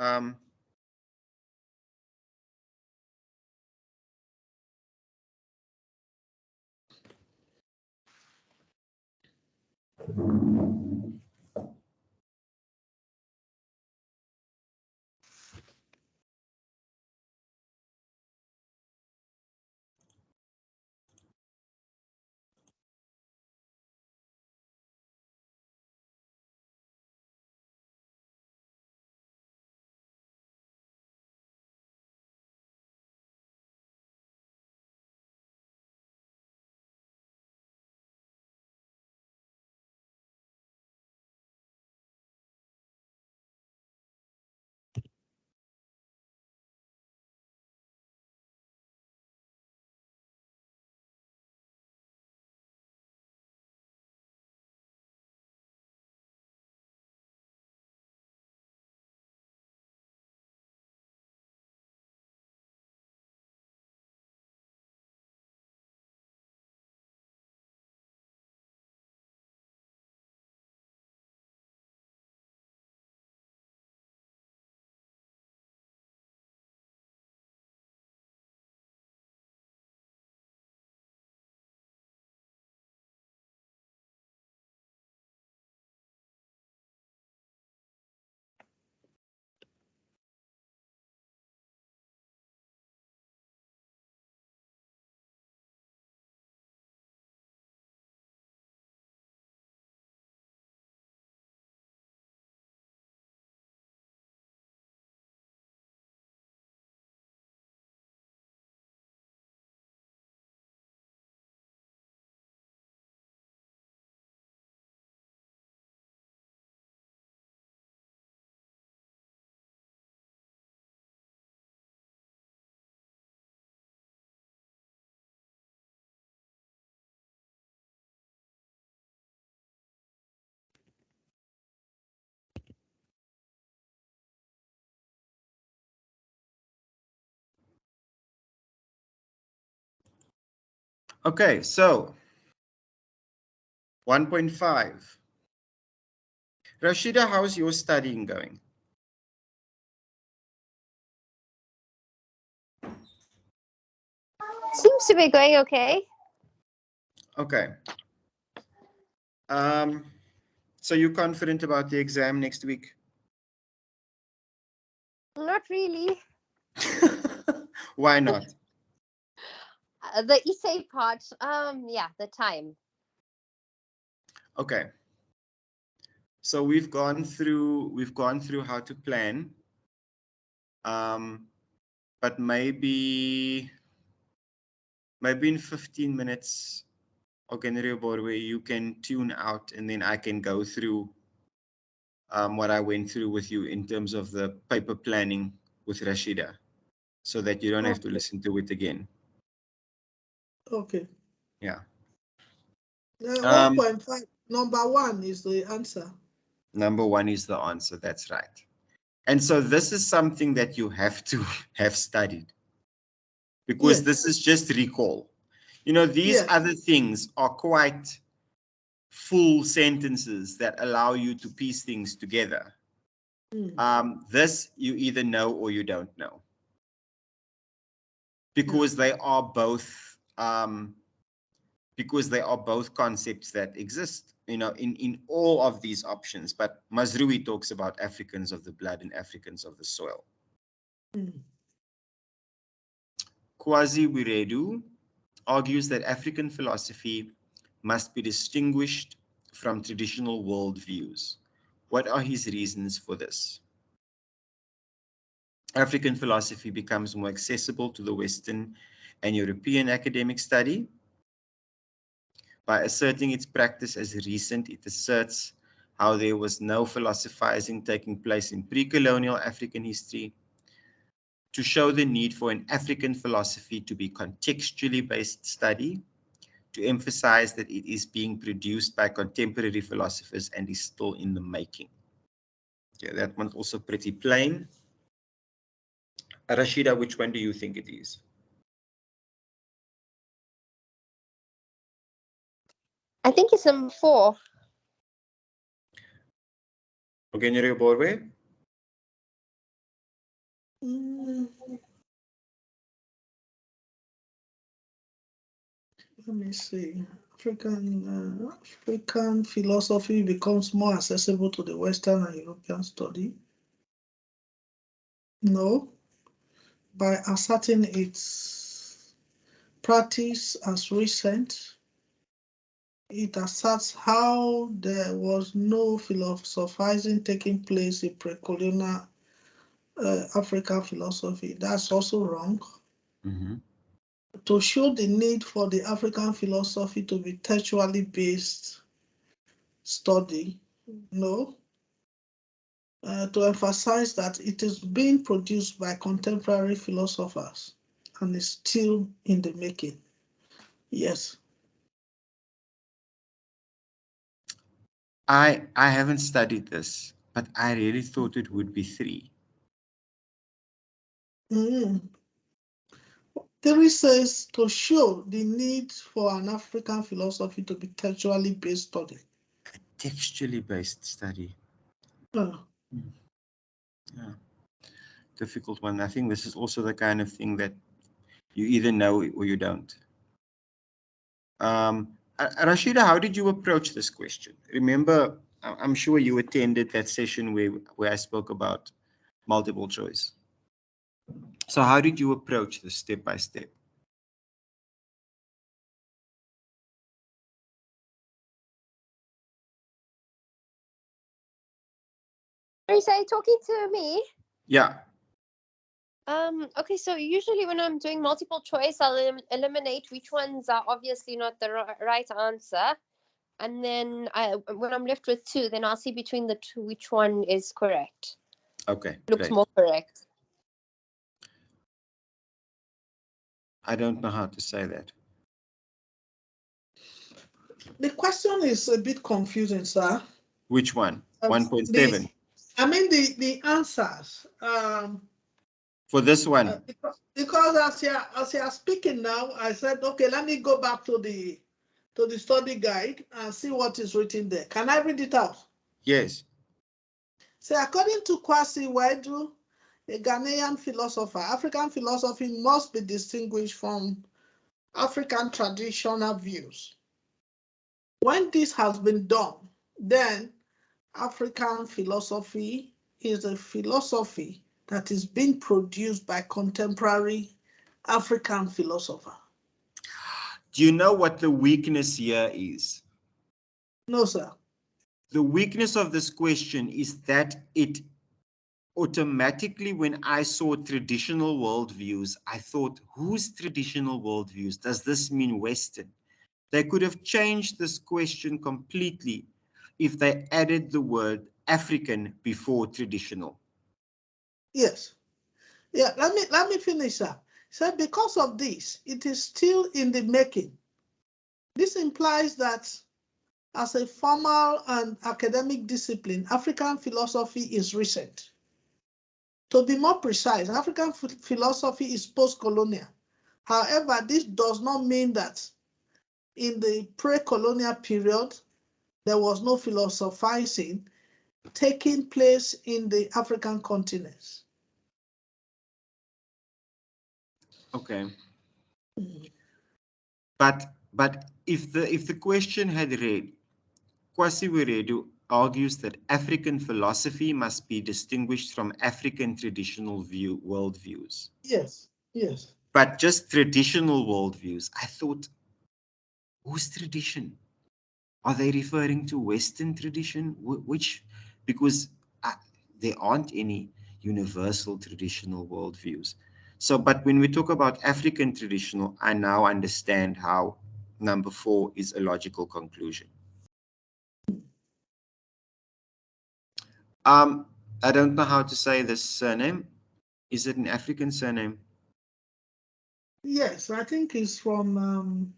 okay, so 1.5. Rashida, how's your studying going? Seems to be going okay. Okay. So you're confident about the exam next week? Not really. Why not? The essay part, yeah, the time. Okay. So we've gone through how to plan. But maybe in 15 minutes, where you can tune out and then I can go through what I went through with you in terms of the paper planning with Rashida, so that you don't have to listen to it again. Okay. Yeah. 1.5, number one is the answer. Number one is the answer. That's right. And so this is something that you have to have studied, because Yes. this is just recall. You know, these Yes. other things are quite full sentences that allow you to piece things together. This you either know or you don't know, because they are both concepts that exist, you know, in all of these options. But Mazrui talks about Africans of the blood and Africans of the soil. Kwazi Wiredu argues that African philosophy must be distinguished from traditional worldviews. What are his reasons for this? African philosophy becomes more accessible to the Western and European academic study. By asserting its practice as recent, it asserts how there was no philosophizing taking place in pre-colonial African history. To show the need for an African philosophy to be contextually based study, to emphasize that it is being produced by contemporary philosophers and is still in the making. Yeah, that one's also pretty plain. Rashida, which one do you think it is? I think it's number 4. Ogenere Borwe? Let me see. African philosophy becomes more accessible to the Western and European study. No, by asserting its practice as recent, it asserts how there was no philosophizing taking place in pre-colonial African philosophy. That's also wrong. To show the need for the African philosophy to be textually based study, no. To emphasize that it is being produced by contemporary philosophers and is still in the making. Yes. I haven't studied this, but I really thought it would be 3. 3 says to show the need for an African philosophy to be textually based study. Textually based study. Yeah. Difficult one. I think this is also the kind of thing that you either know or you don't. Rashida, how did you approach this question? Remember, I'm sure you attended that session where I spoke about multiple choice. So how did you approach this step by step? Are you talking to me? Yeah. Okay, so usually when I'm doing multiple choice, I'll eliminate which ones are obviously not the right answer. And then when I'm left with 2, then I'll see between the 2 which one is correct. Okay. Looks great. more correct. I don't know how to say that. The question is a bit confusing, sir. Which one? 1.7? I mean the answers. For this one? Because as you are speaking now, I said, okay, let me go back to the study guide and see what is written there. Can I read it out? Yes. So according to Kwasi Wiredu, a Ghanaian philosopher, African philosophy must be distinguished from African traditional views. When this has been done, then African philosophy is a philosophy that is being produced by contemporary African philosopher. Do you know what the weakness here is? No, sir. The weakness of this question is that it automatically, when I saw traditional worldviews, I thought, whose traditional worldviews? Does this mean Western? They could have changed this question completely if they added the word African before traditional. Yes. Yeah, let me finish up. So because of this, it is still in the making. This implies that as a formal and academic discipline, African philosophy is recent. To be more precise, African philosophy is post-colonial. However, this does not mean that in the pre-colonial period, there was no philosophizing taking place in the African continent. Okay. But if the question had read, Kwasi Wiredu argues that African philosophy must be distinguished from African traditional worldviews. Yes, yes. But just traditional worldviews. I thought, whose tradition? Are they referring to Western tradition? Which, because there aren't any universal traditional worldviews. So, but when we talk about African traditional, I now understand how number 4 is a logical conclusion. I don't know how to say this surname. Is it an African surname? Yes, I think it's from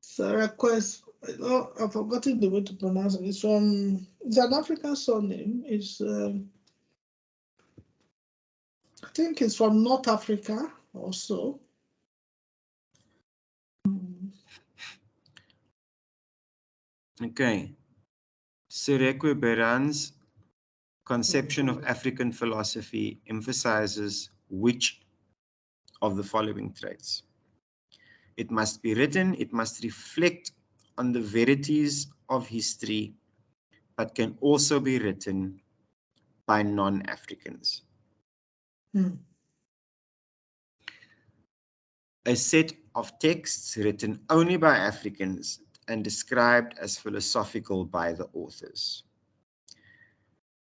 Saraquest. Oh, I've forgotten the way to pronounce it. It's an African surname. It's I think it's from North Africa also. Okay. Serekwe Beran's conception of African philosophy emphasizes which of the following traits? It must be written, it must reflect on the verities of history, but can also be written by non-Africans. A set of texts written only by Africans and described as philosophical by the authors.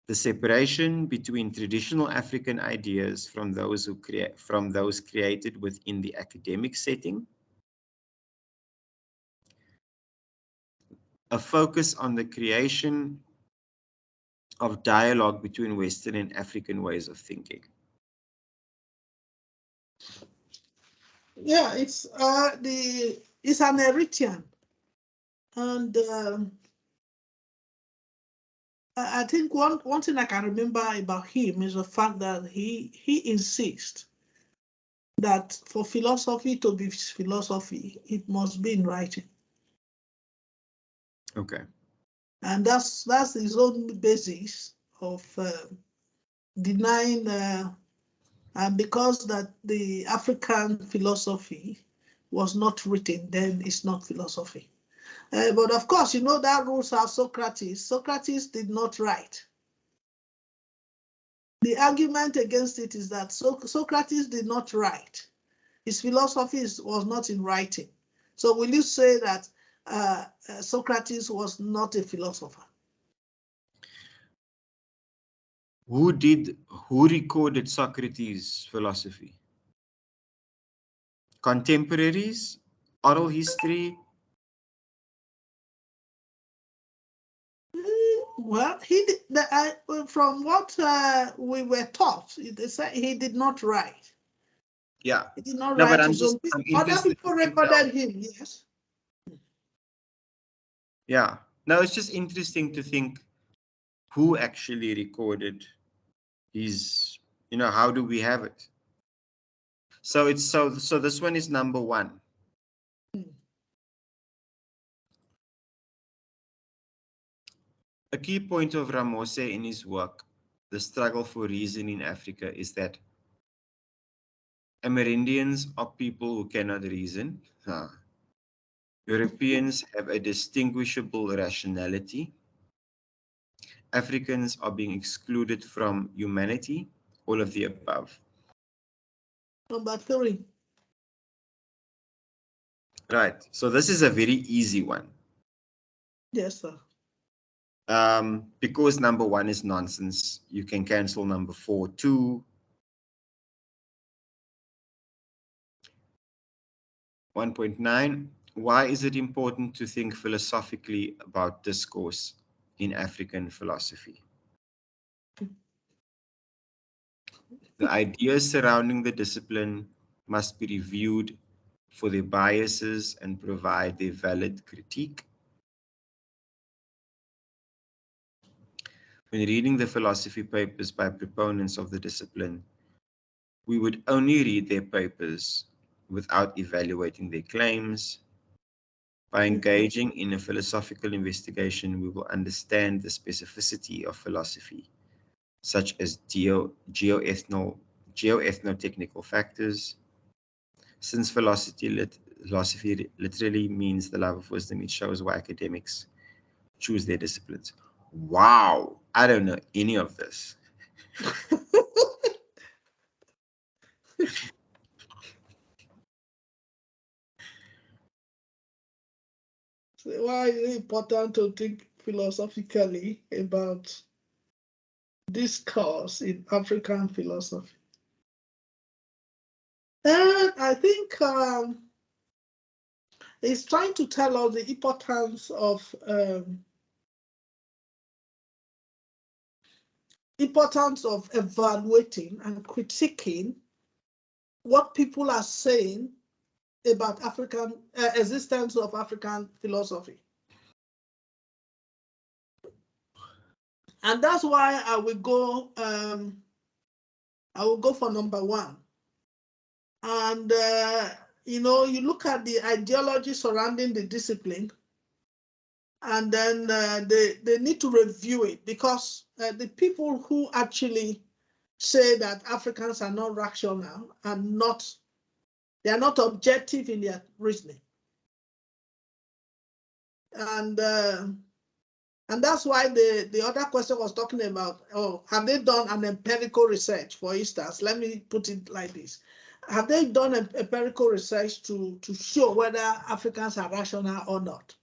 The separation between traditional African ideas from those created within the academic setting. A focus on the creation of dialogue between Western and African ways of thinking. Yeah, it's an Eritrean, and I think one thing I can remember about him is the fact that he insists that for philosophy to be philosophy, it must be in writing. Okay. And that's his own basis of denying, and because that the African philosophy was not written, then it's not philosophy. But of course, you know that rules are Socrates. Socrates did not write. The argument against it is that Socrates did not write. His philosophy was not in writing. So will you say that Socrates was not a philosopher? Who recorded Socrates' philosophy? Contemporaries? Oral history? Well, from what we were taught, they say he did not write. Yeah. He did not write his own. Other people recorded him, yes. Yeah. No, it's just interesting to think who actually recorded his, how do we have it? So it's so this one is number 1. A key point of Ramose in his work, The Struggle for Reason in Africa, is that Amerindians are people who cannot reason. Europeans have a distinguishable rationality. Africans are being excluded from humanity, all of the above. Number 3. Right. So this is a very easy one. Yes, sir. Because number 1 is nonsense, you can cancel number 4 too. 1.9. Why is it important to think philosophically about discourse in African philosophy? The ideas surrounding the discipline must be reviewed for their biases and provide their valid critique. when reading the philosophy papers by proponents of the discipline, we would only read their papers without evaluating their claims. By engaging in a philosophical investigation, we will understand the specificity of philosophy, such as geoethnotechnical factors. Since philosophy literally means the love of wisdom, it shows why academics choose their disciplines. Wow, I don't know any of this. Why is it important to think philosophically about discourse in African philosophy? And I think it's trying to tell us the importance of evaluating and critiquing what people are saying about African existence of African philosophy. And that's why I will go for number one. And you know, you look at the ideology surrounding the discipline, and then they need to review it, because the people who actually say that Africans are not rational and they are not objective in their reasoning. And that's why the other question was talking about, oh, have they done an empirical research, for instance? Let me put it like this. Have they done an empirical research to show whether Africans are rational or not?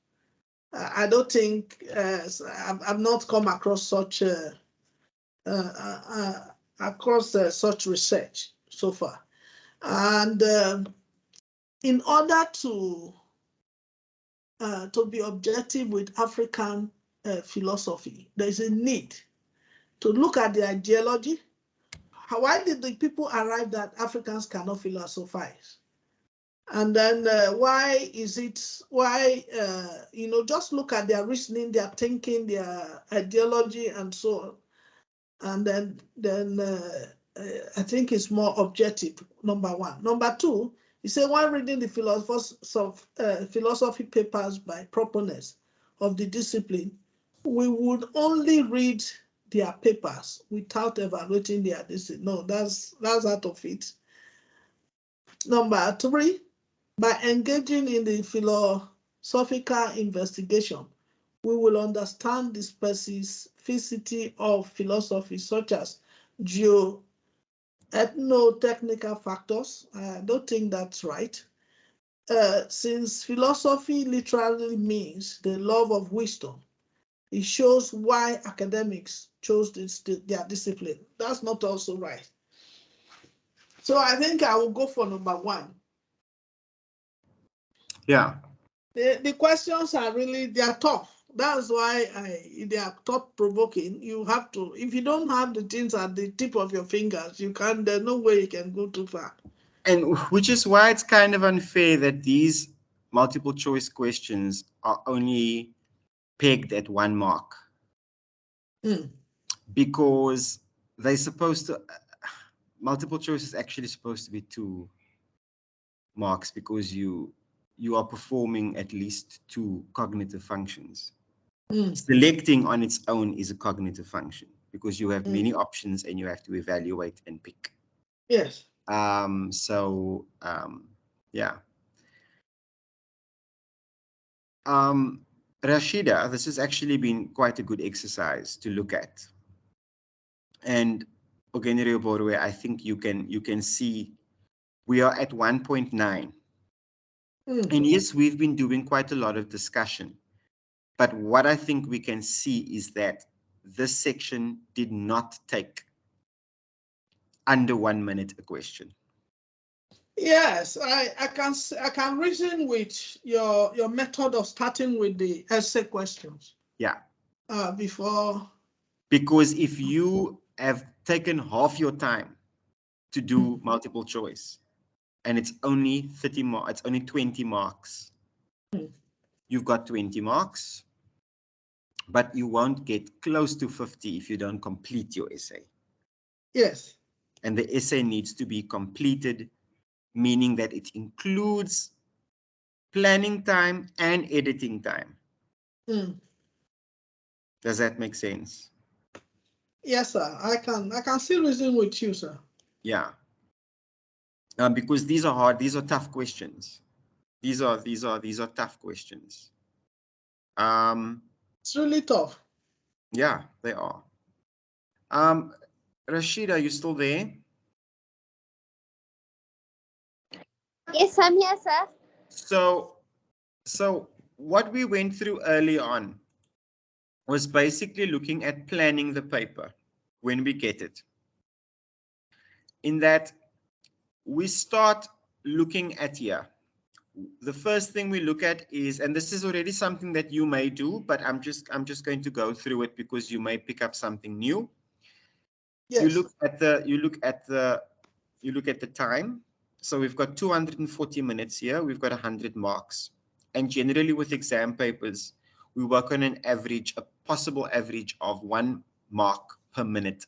I don't think, I've not come across such such research so far. And in order to be objective with African philosophy, there's a need to look at the ideology. Why did the people arrive that Africans cannot philosophize? And then why, you know, just look at their reasoning, their thinking, their ideology, and so on. And then I think it's more objective, number one. Number two, you say, while reading the philosophy papers by proponents of the discipline, we would only read their papers without evaluating their discipline. No, that's out of it. Number three, by engaging in the philosophical investigation, we will understand the specificity of philosophy, such as geoethnotechnical factors. I don't think that's right. Since philosophy literally means the love of wisdom, it shows why academics chose their discipline. That's not also right. So I think I will go for number one. Yeah. The questions are really, they are tough. That's why they are thought-provoking. You have to, if you don't have the things at the tip of your fingers, you can't, there's no way you can go too far. And which is why it's kind of unfair that these multiple choice questions are only pegged at 1 mark. Because they're supposed to, multiple choice is actually supposed to be 2 marks, because you are performing at least 2 cognitive functions. Selecting on its own is a cognitive function, because you have many options and you have to evaluate and pick. Yes. Yeah. Rashida, this has actually been quite a good exercise to look at. And Ogenere Borwe, I think you can see we are at 1.9. And yes, we've been doing quite a lot of discussion. But what I think we can see is that this section did not take under 1 minute a question. Yes, I can reason with your method of starting with the essay questions. Yeah. Before. Because if you have taken half your time to do multiple choice, and it's only 30 marks, it's only 20 marks. You've got 20 marks. but you won't get close to 50 if you don't complete your essay. Yes. And the essay needs to be completed, meaning that it includes planning time and editing time. Does that make sense? Yes, sir. I can still reason with you, sir. Yeah. Because these are hard, these are tough questions. These are tough questions. It's really tough. Yeah, they are. Rashid, are you still there? Yes, I'm here, sir. So what we went through early on was basically looking at planning the paper when we get it. In that we start looking at here. The first thing we look at is, and this is already something that you may do, but I'm just going to go through it because you may pick up something new. Yes. You look at the time. So we've got 240 minutes here. We've got 100 marks. And generally with exam papers, we work on an average, a possible average of 1 mark per minute.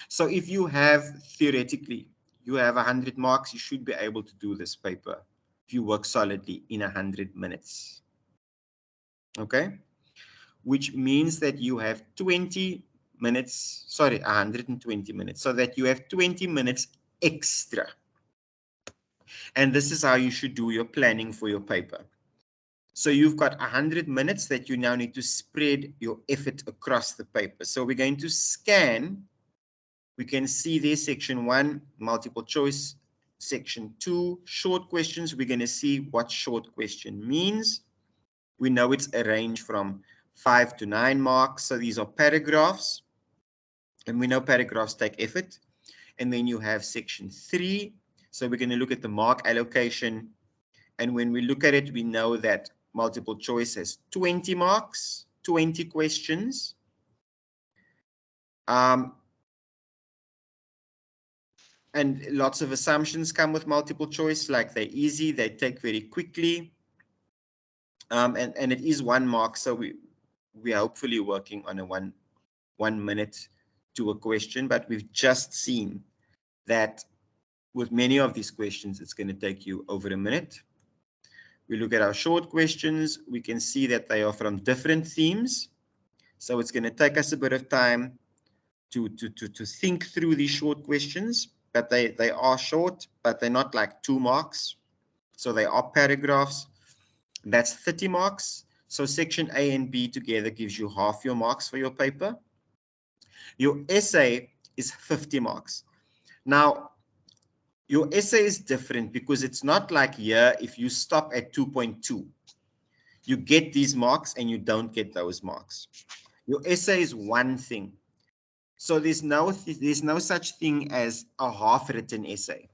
So if you have, theoretically, you have 100 marks, you should be able to do this paper if you work solidly in 100 minutes. Okay? Which means that you have 20 minutes, sorry, 120 minutes, so that you have 20 minutes extra. And this is how you should do your planning for your paper. So you've got 100 minutes that you now need to spread your effort across the paper. So we're going to scan. We can see there section 1, multiple choice. Section 2, short questions. We're going to see what short question means. We know it's a range from 5 to 9 marks. So these are paragraphs. And we know paragraphs take effort. And then you have section 3. So we're going to look at the mark allocation. And when we look at it, we know that multiple choice has 20 marks, 20 questions. And lots of assumptions come with multiple choice, like they're easy, they take very quickly. And it is 1 mark, so we're hopefully working on a one minute to a question, but we've just seen that with many of these questions, it's going to take you over a minute. We look at our short questions, we can see that they are from different themes. So it's going to take us a bit of time to think through these short questions, but they are short, but they're not like 2 marks. So they are paragraphs. That's 30 marks. So section A and B together gives you half your marks for your paper. Your essay is 50 marks. Now, your essay is different because it's not like here, if you stop at 2.2, you get these marks and you don't get those marks. Your essay is one thing. So there's no such thing as a half-written essay,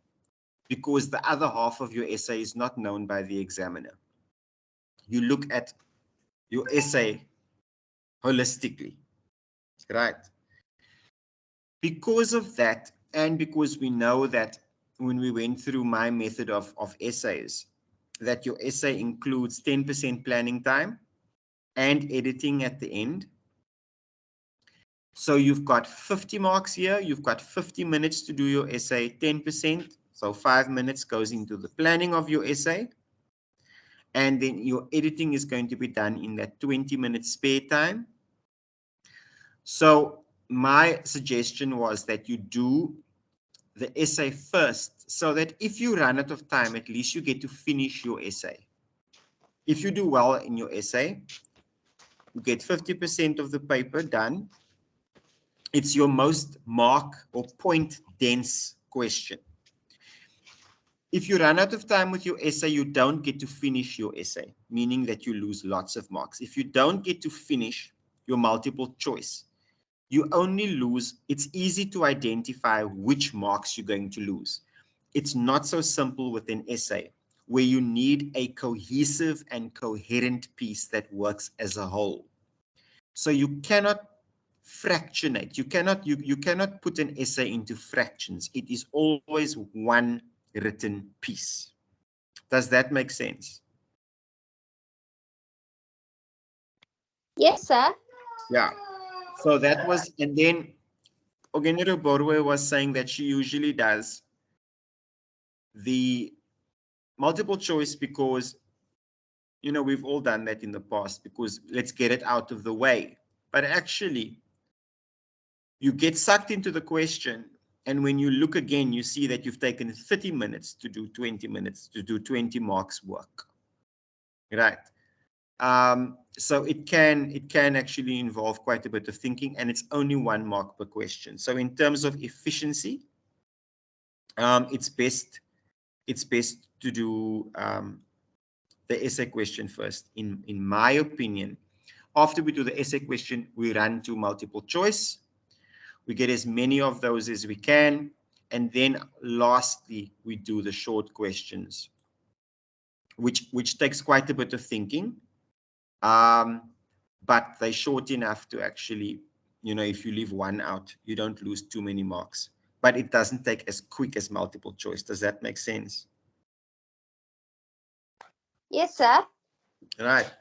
because the other half of your essay is not known by the examiner. You look at your essay holistically, right? Because of that, and because we know that when we went through my method of essays, that your essay includes 10% planning time and editing at the end. So you've got 50 marks here. You've got 50 minutes to do your essay, 10%. So 5 minutes goes into the planning of your essay. And then your editing is going to be done in that 20-minute spare time. So my suggestion was that you do the essay first, so that if you run out of time, at least you get to finish your essay. If you do well in your essay, you get 50% of the paper done. It's your most mark or point dense question. If you run out of time with your essay, you don't get to finish your essay, meaning that you lose lots of marks. If you don't get to finish your multiple choice, you only lose. It's easy to identify which marks you're going to lose. It's not so simple with an essay, where you need a cohesive and coherent piece that works as a whole. So you cannot fractionate. You cannot put an essay into fractions. It is always one written piece. Does that make sense? Yes, sir. Yeah. So that was, and then Ogenero Borwe was saying that she usually does the multiple choice because, you know, we've all done that in the past because let's get it out of the way. But actually, you get sucked into the question. And when you look again, you see that you've taken 30 minutes to do 20 minutes to do 20 marks work. Right. So it can actually involve quite a bit of thinking, and it's only 1 mark per question. So in terms of efficiency, it's best to do the essay question first. In my opinion, after we do the essay question, we run to multiple choice. We get as many of those as we can, and then lastly, we do the short questions, which takes quite a bit of thinking. But they're short enough to actually, you know, if you leave one out, you don't lose too many marks. But it doesn't take as quick as multiple choice. Does that make sense? Yes, sir. Right.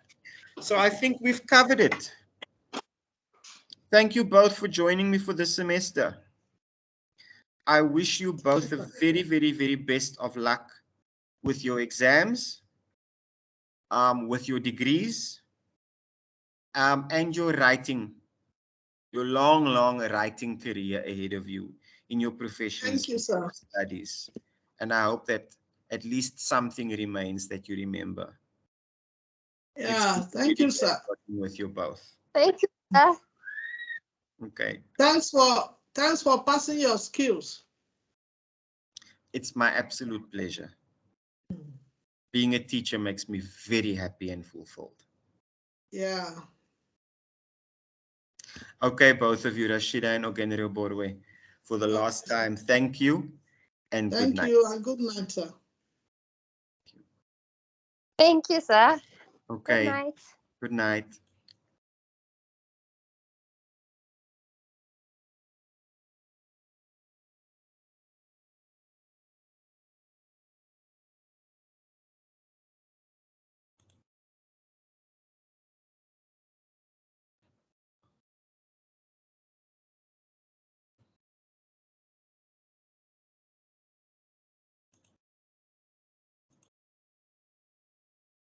So I think we've covered it. Thank you both for joining me for this semester. I wish you both the very, very, very best of luck with your exams, with your degrees, and your writing, your long, long writing career ahead of you in your professional studies. And I hope that at least something remains that you remember. Yeah, thank you, sir. Working with you both. Thank you, sir. Okay. Thanks for passing your skills. It's my absolute pleasure. Being a teacher makes me very happy and fulfilled. Yeah. Okay, both of you, Rashida and Ogenero Borwe, for the last time, thank you and good night. Thank you and good night, sir. Thank you, sir. Okay. Good night. Good night.